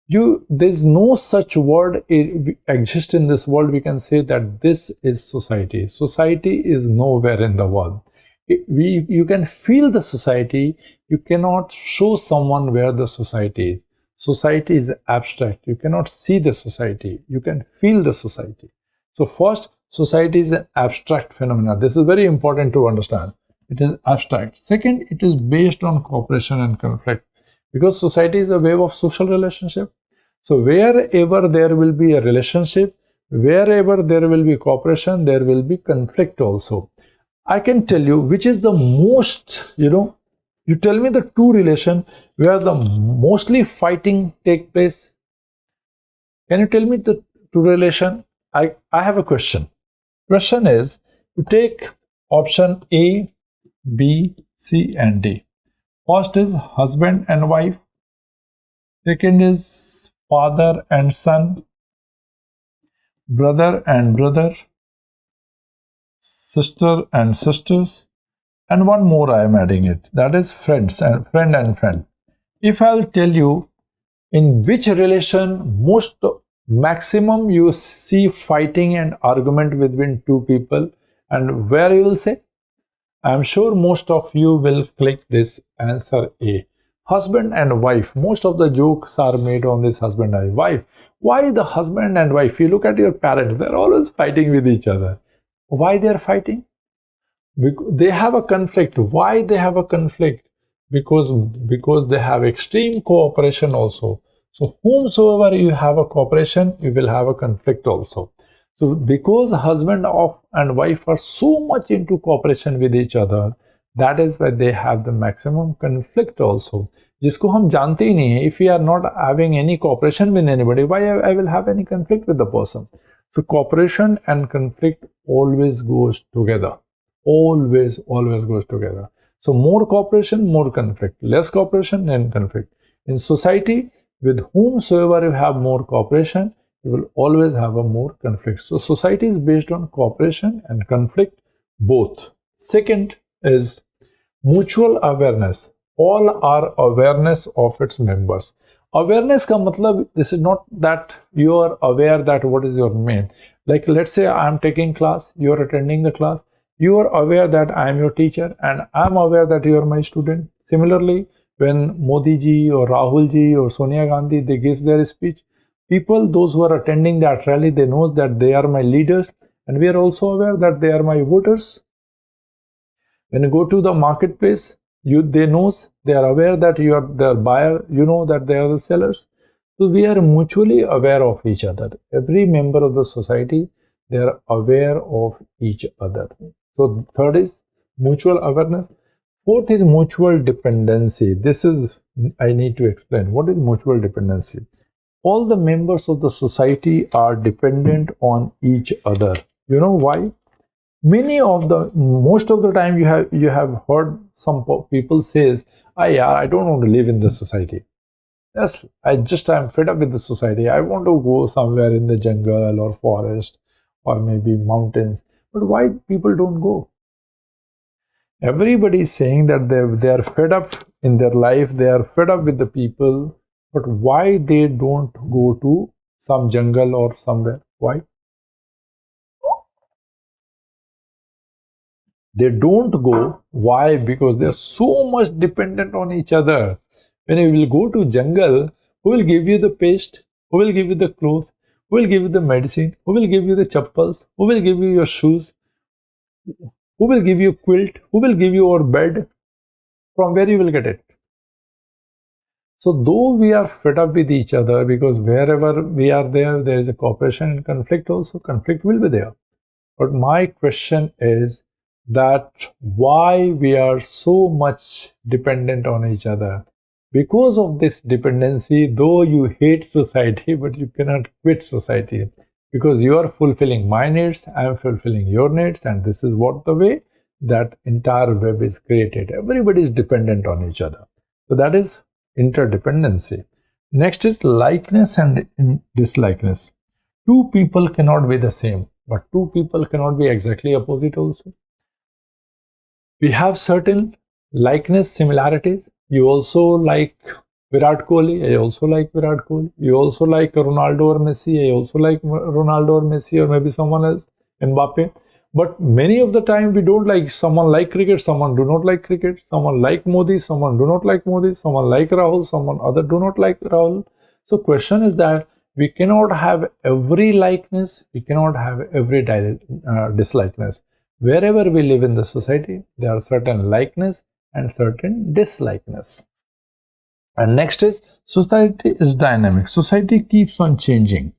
Speaker 1: There's no such word exists in this world. We can say that this is society. Society is nowhere in the world. You can feel the society. You cannot show someone where the society is. Society is abstract. You cannot see the society. You can feel the society. So first, society is an abstract phenomenon. This is very important to understand. It is abstract. Second, it is based on cooperation and conflict, because society is a wave of social relationship. So wherever there will be a relationship, wherever there will be cooperation, there will be conflict also. I can tell you which is the most, you tell me the two relation where the mostly fighting take place. Can you tell me the two relation? I have a question. Question is, you take option A, B, C and D. First is husband and wife. Second is father and son, brother and brother, sister and sisters, and one more I am adding it, that is friends and friend. If I will tell you in which relation maximum you see fighting and argument between two people, and where you will say, I am sure most of you will click this answer A. Husband and wife, most of the jokes are made on this husband and wife. Why the husband and wife? You look at your parents, they're always fighting with each other. Why they are fighting? Because they have a conflict. Why they have a conflict? Because they have extreme cooperation also. So whomsoever you have a cooperation, you will have a conflict also. So because husband and wife are so much into cooperation with each other, that is why they have the maximum conflict also. जिसको हम जानते ही नहीं है. If we are not having any cooperation with anybody, why I will have any conflict with the person? So cooperation and conflict always goes together. Always goes together. So more cooperation, more conflict. Less cooperation and conflict. In society, with whomsoever you have more cooperation, you will always have a more conflict. So society is based on cooperation and conflict both. Second is mutual awareness. All are awareness of its members. Awareness का मतलब, this is not that you are aware that what is your main. Like let's say I am taking class, you are attending the class. You are aware that I am your teacher and I am aware that you are my student. Similarly, when Modi ji or Rahul ji or Sonia Gandhi, they give their speech, people, those who are attending that rally, they know that they are my leaders and we are also aware that they are my voters. When you go to the marketplace, they are aware that you are their buyer, you know that they are the sellers. So we are mutually aware of each other. Every member of the society, they are aware of each other. So third is mutual awareness. Fourth is mutual dependency. This is, I need to explain. What is mutual dependency? All the members of the society are dependent on each other. You know why? Most of the time you have heard some people says, I don't want to live in this society. Yes, I'm fed up with the society. I want to go somewhere in the jungle or forest or maybe mountains. But why people don't go? Everybody is saying that they are fed up in their life, they are fed up with the people, but why they don't go to some jungle or somewhere? Why? They don't go. Why? Because they are so much dependent on each other. When you will go to jungle, who will give you the paste? Who will give you the clothes? Who will give you the medicine? Who will give you the chappals? Who will give you your shoes? Who will give you quilt? Who will give you your bed? From where you will get it? So though we are fed up with each other, because wherever we are there is a cooperation and conflict also. Conflict will be there. But my question is that why we are so much dependent on each other? Because of this dependency, though you hate society, but you cannot quit society. Because you are fulfilling my needs, I am fulfilling your needs, and this is what the way that entire web is created. Everybody is dependent on each other. So that is interdependency. Next is likeness and dislikeness. Two people cannot be the same, but two people cannot be exactly opposite also. We have certain likeness, similarities. You also like Virat Kohli, I also like Virat Kohli. You also like Ronaldo or Messi, I also like Ronaldo or Messi, or maybe someone else, Mbappe. But many of the time we don't like. Someone like cricket, someone do not like cricket. Someone like Modi, someone do not like Modi. Someone like Rahul, someone other do not like Rahul. So question is that we cannot have every likeness, we cannot have every dislikeness. Wherever we live in the society, there are certain likeness and certain dislikeness. And next is society is dynamic. Society keeps on changing.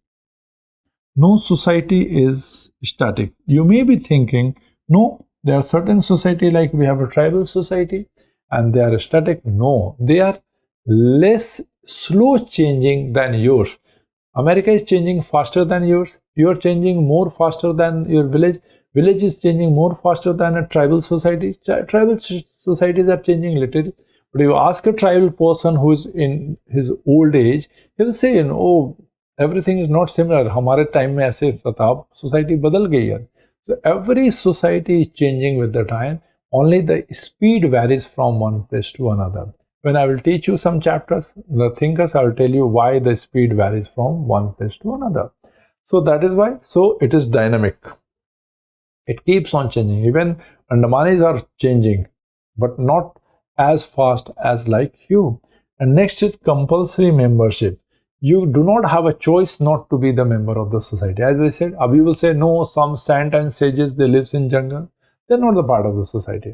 Speaker 1: No society is static. You may be thinking, no, there are certain society like we have a tribal society and they are static. No, they are less slow changing than yours. America is changing faster than yours. You are changing more faster than your village. Village is changing more faster than a tribal society. Tribal societies are changing little. But you ask a tribal person who is in his old age, he will say, oh, everything is not similar. हमारे time में ऐसे था, society बदल गई है. So every society is changing with the time. Only the speed varies from one place to another. When I will teach you some chapters, the thinkers, I will tell you why the speed varies from one place to another. So that is why. So it is dynamic. It keeps on changing. Even Andamanis are changing, but not as fast as like you. And next is compulsory membership. You do not have a choice not to be the member of the society. As I said, Abhi will say, no, some saint and sages, they live in jungle. They're not the part of the society.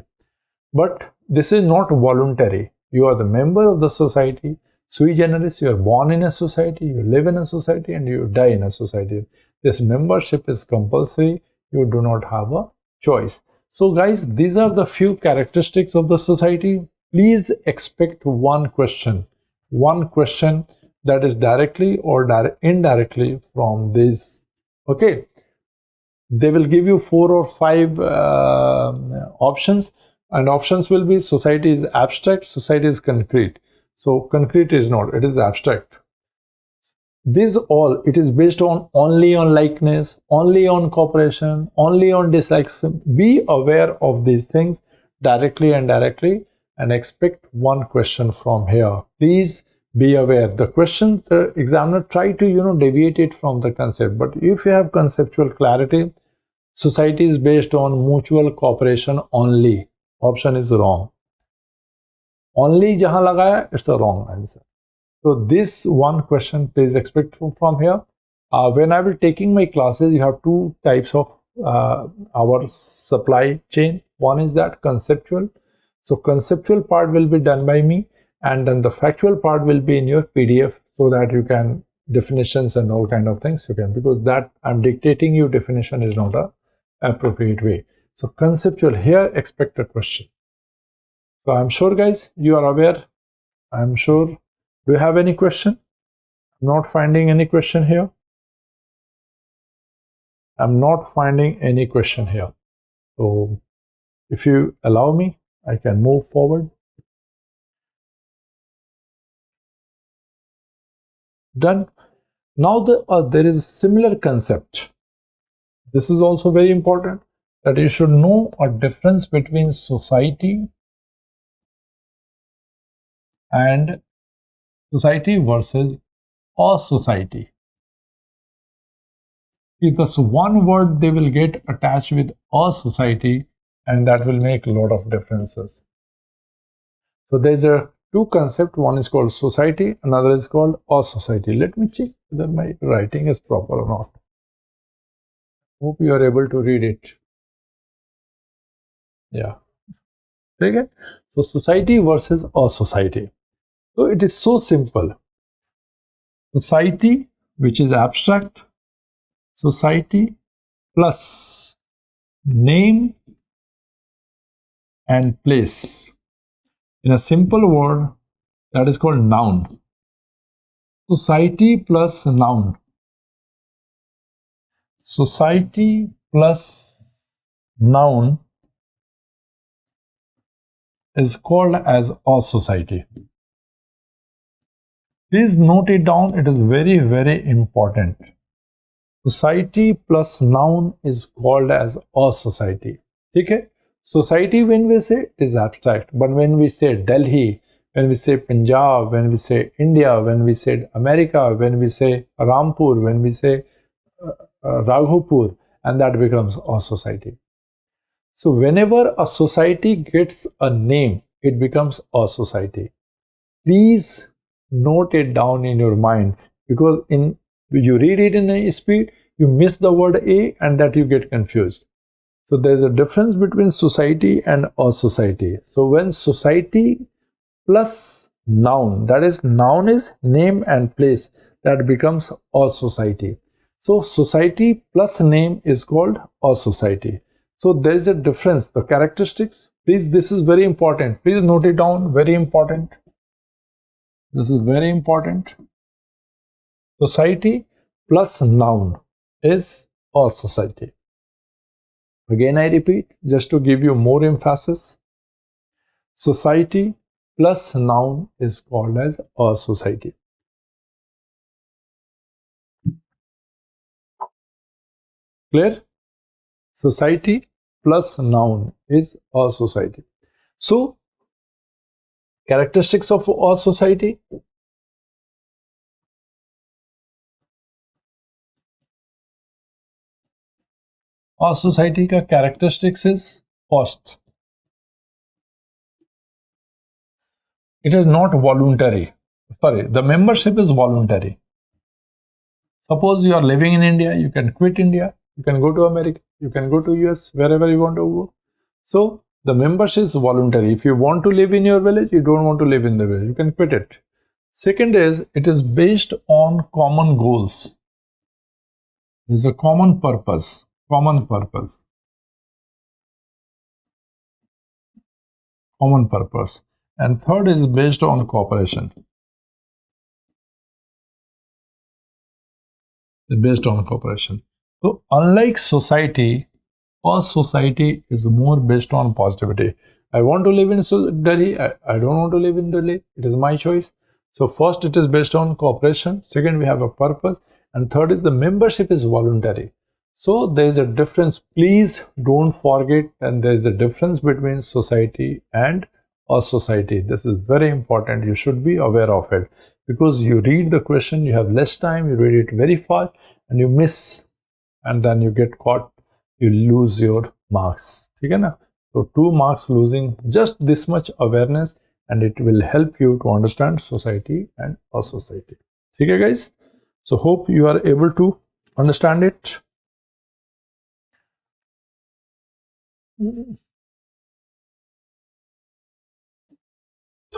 Speaker 1: But this is not voluntary. You are the member of the society. Sui generis, you are born in a society, you live in a society, and you die in a society. This membership is compulsory. You do not have a choice. So guys, these are the few characteristics of the society. Please expect one question that is directly or indirectly from this. Okay, they will give you 4 or 5 options, and options will be society is abstract, society is concrete. So concrete is not, it is abstract. This all, it is based on only on likeness, only on cooperation, only on dislikes. Be aware of these things directly and indirectly, and expect one question from here. Please be aware. The question, the examiner try to deviate it from the concept. But if you have conceptual clarity, society is based on mutual cooperation only. Option is wrong. Only jahan lagaya, it's a wrong answer. So this one question please expect from here. When I will taking my classes, you have 2 types of our supply chain. One is that conceptual. So conceptual part will be done by me, and then the factual part will be in your PDF, so that you can definitions and all kind of things you can, because that I'm dictating you definition is not a appropriate way. So conceptual, here expect a question. So I'm sure guys you are aware. I'm sure. Do you have any question? I'm not finding any question here. I'm not finding any question here. So if you allow me, I can move forward. Done. Now there is a similar concept. This is also very important, that you should know a difference between society and society versus a society. Because one word they will get attached with a society, and that will make a lot of differences. So there's a 2 concept. One is called society, another is called a society. Let me check whether my writing is proper or not. Hope you are able to read it. Yeah. Okay. So society versus a society. So it is so simple. Society, which is abstract, society plus name and place. In a simple word, that is called noun. Society plus noun. Society plus noun is called as a society. Please note it down. It is very, very important. Society plus noun is called as a society. Okay? Society, when we say, it is abstract. But when we say Delhi, when we say Punjab, when we say India, when we say America, when we say Rampur, when we say Raghupur, and that becomes a society. So whenever a society gets a name, it becomes a society. Please note it down in your mind, because you read it in a speed, you miss the word a, and that you get confused. So there's a difference between society and a society. So when society plus noun, that is noun is name and place, that becomes a society. So society plus name is called a society. So there is a difference. The characteristics, please, this is very important. Please note it down, very important. This is very important. Society plus noun is a society. Again, I repeat, just to give you more emphasis. Society plus noun is called as a society. Clear? Society plus noun is a society. So, characteristics of a society. A society का characteristics is first, it is not voluntary. the membership is voluntary. Suppose you are living in India, you can quit India, you can go to America, you can go to US, wherever you want to go. So the membership is voluntary. If you want to live in your village, you don't want to live in the village, you can quit it. Second is, it is based on common goals. There's a common purpose. Common purpose. And third is based on cooperation. So unlike society, our society is more based on positivity. I want to live in Delhi. I don't want to live in Delhi. It is my choice. So first, it is based on cooperation. Second, we have a purpose. And third is the membership is voluntary. So there is a difference. Please don't forget, and there is a difference between society and a society. This is very important. You should be aware of it, because you read the question, you have less time, you read it very fast, and you miss, and then you get caught, you lose your marks. Okay, na? So 2 marks losing, just this much awareness, and it will help you to understand society and a society. Okay, guys? So hope you are able to understand it.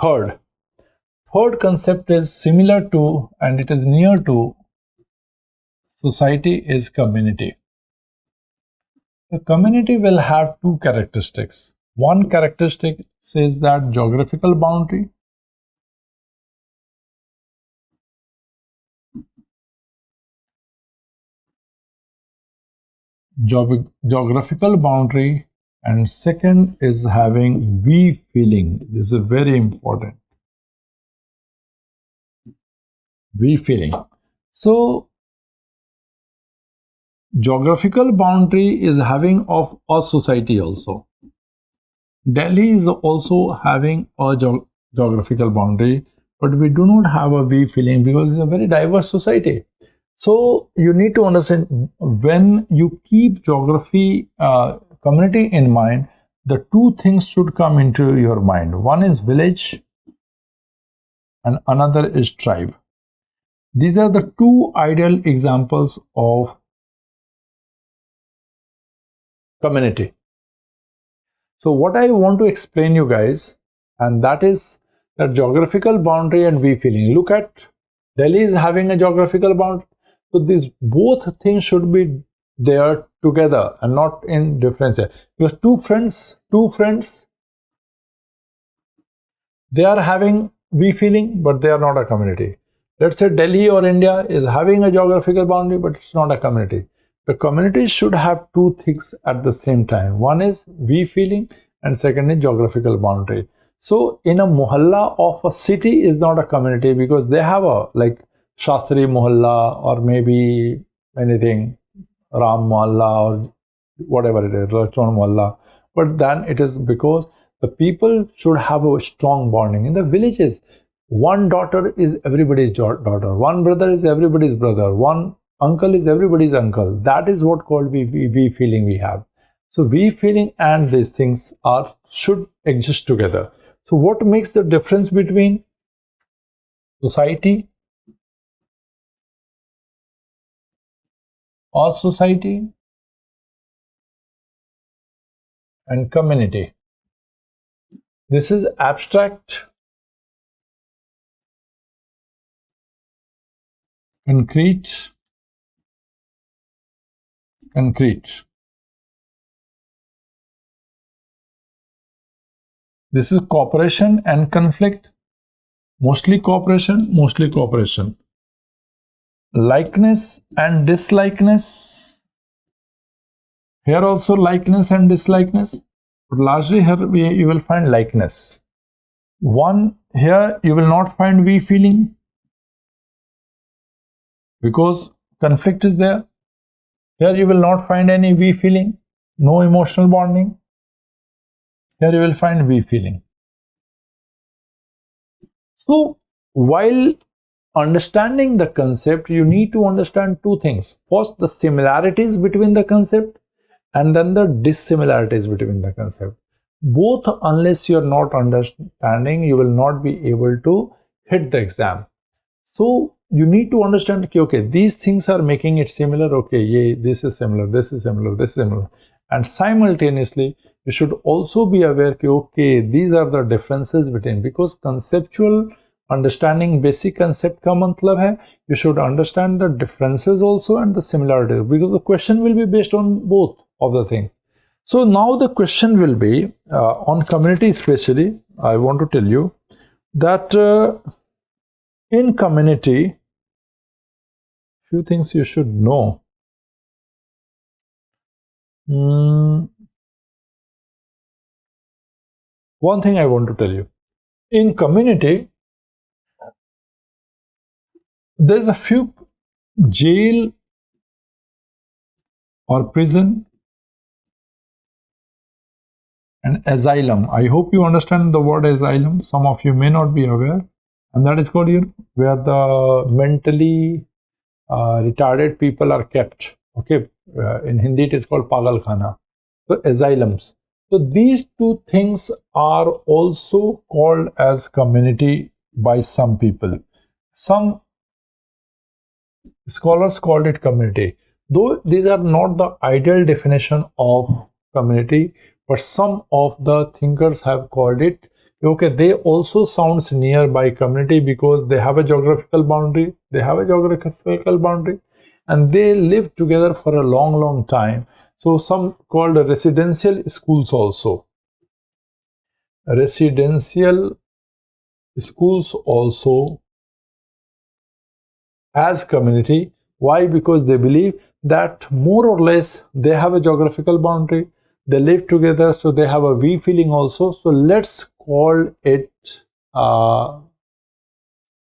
Speaker 1: Third concept is similar to, and it is near to society, is community. The community will have 2 characteristics. One characteristic says that geographical boundary. Geographical boundary, and second is having we feeling. This is very important. We feeling. So geographical boundary is having of a society also. Delhi is also having a geographical boundary, but we do not have a we feeling because it's a very diverse society. So you need to understand, when you keep geography, community in mind, the 2 things should come into your mind. One is village and another is tribe. These are the 2 ideal examples of community. So what I want to explain you guys, and that is the geographical boundary and we feeling. Look at, Delhi is having a geographical boundary. So these both things should be there together and not in difference. Because two friends, they are having we feeling, but they are not a community. Let's say Delhi or India is having a geographical boundary, but it's not a community. The community should have 2 things at the same time. One is we feeling, and second is geographical boundary. So in a mohalla of a city is not a community, because they have a like Shastri Mohalla or maybe anything, Ram Mohalla or whatever it is, Lachon Mohalla. But then it is because the people should have a strong bonding. In the villages, one daughter is everybody's daughter, one brother is everybody's brother, one uncle is everybody's uncle. That is what called we feeling we have. So we feeling and these things should exist together. So what makes the difference between society or society and community? This is abstract, concrete. This is cooperation and conflict. Mostly cooperation. Likeness and dislikeness. Here also likeness and dislikeness. But largely here you will find likeness. One, here you will not find we feeling, because conflict is there. Here you will not find any we feeling, no emotional bonding. Here you will find we feeling. So while understanding the concept, you need to understand 2 things. First, the similarities between the concept, and then the dissimilarities between the concept. Both, unless you are not understanding, you will not be able to hit the exam. So you need to understand, okay, these things are making it similar. Okay, yeah, this is similar, this is similar, this is similar. And simultaneously, you should also be aware, okay, these are the differences between, because conceptual understanding basic concept ka matlab hai, you should understand the differences also and the similarities, because the question will be based on both of the things. So now the question will be on community especially. I want to tell you that in community, few things you should know. One thing I want to tell you, in community, there's a few jail or prison and asylum. I hope you understand the word asylum. Some of you may not be aware, and that is called, where the mentally retarded people are kept. Okay, in Hindi it is called pagal khana. So asylums. So these two things are also called as community by some people. Some scholars called it community, though these are not the ideal definition of community, but some of the thinkers have called it, okay, they also sounds nearby community because they have a geographical boundary, and they live together for a long time. So some called residential schools also. Residential schools also as community. Why? Because they believe that more or less they have a geographical boundary, they live together, so they have a we feeling also. So let's call it,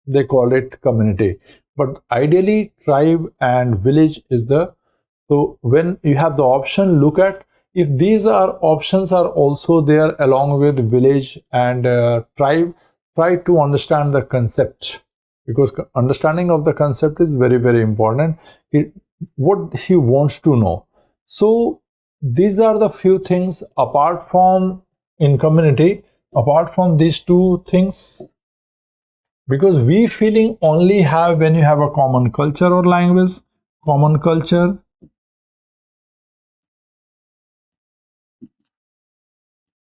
Speaker 1: they call it community. But ideally tribe and village is the, so when you have the option, look at if these are options are also there along with village and tribe, try to understand the concept, because understanding of the concept is very important. What he wants to know. So these are the few things apart from in community, apart from these two things, because we feeling only have when you have a common culture or language, common culture,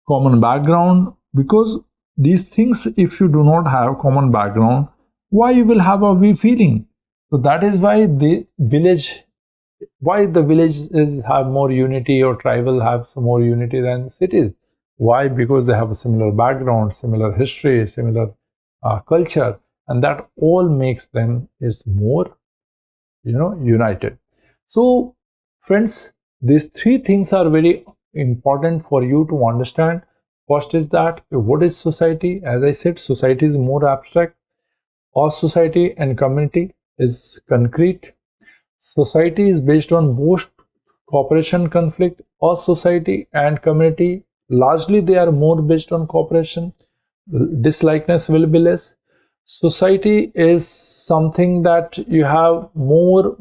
Speaker 1: common background. Because these things, if you do not have common background, why you will have a we feeling? So that is why the village, why the villages have more unity or tribal have some more unity than cities. Why? Because they have a similar background, similar history, similar culture, and that all makes them is more, united. So friends, these three things are very important for you to understand. First is that what is society? As I said, society is more abstract, or society and community is concrete. Society is based on both cooperation conflict, or society and community largely they are more based on cooperation, dislikeness will be less. Society is something that you have more,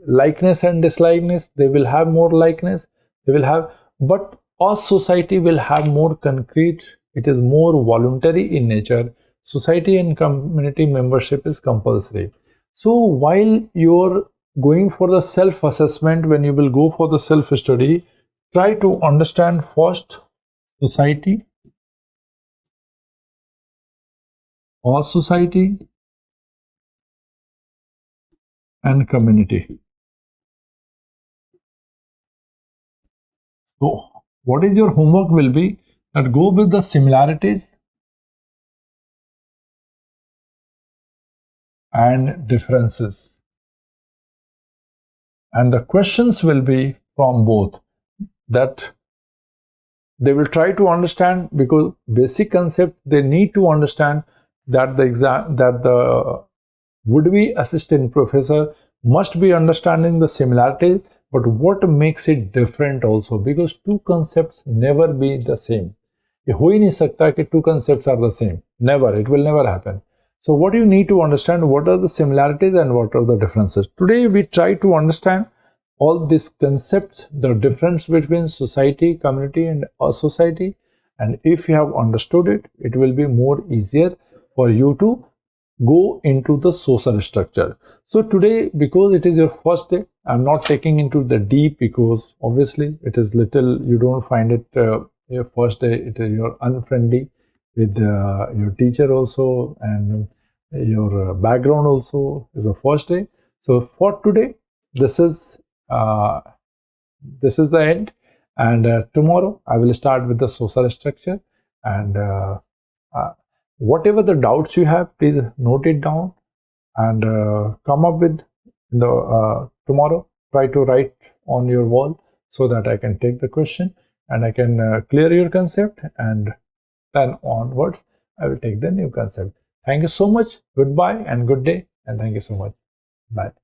Speaker 1: likeness and dislikeness, they will have more likeness, they will have, but our society will have more concrete, it is more voluntary in nature. Society and community membership is compulsory. So while you're going for the self-assessment, when you will go for the self-study, try to understand first society, or society and community. So what is your homework will be that go with the similarities and differences, and the questions will be from both, that they will try to understand, because basic concept they need to understand, that the would-be assistant professor must be understanding the similarity, but what makes it different also, because two concepts never be the same. ये हो ही नहीं सकता कि two concepts are the same. Never, it will never happen. So what you need to understand, what are the similarities and what are the differences. Today we try to understand all these concepts, the difference between society, community and a society, and if you have understood it, it will be more easier for you to go into the social structure. So today, because it is your first day, I'm not taking into the deep, because obviously it is little, you don't find it your first day, you're unfriendly with your teacher also, and your background also is the first day. So for today, this is the end, and tomorrow I will start with the social structure, and uh, whatever the doubts you have, please note it down and come up with the tomorrow. Try to write on your wall so that I can take the question and I can clear your concept, and then onwards I will take the new concept. Thank you so much. Goodbye and good day, and thank you so much. Bye.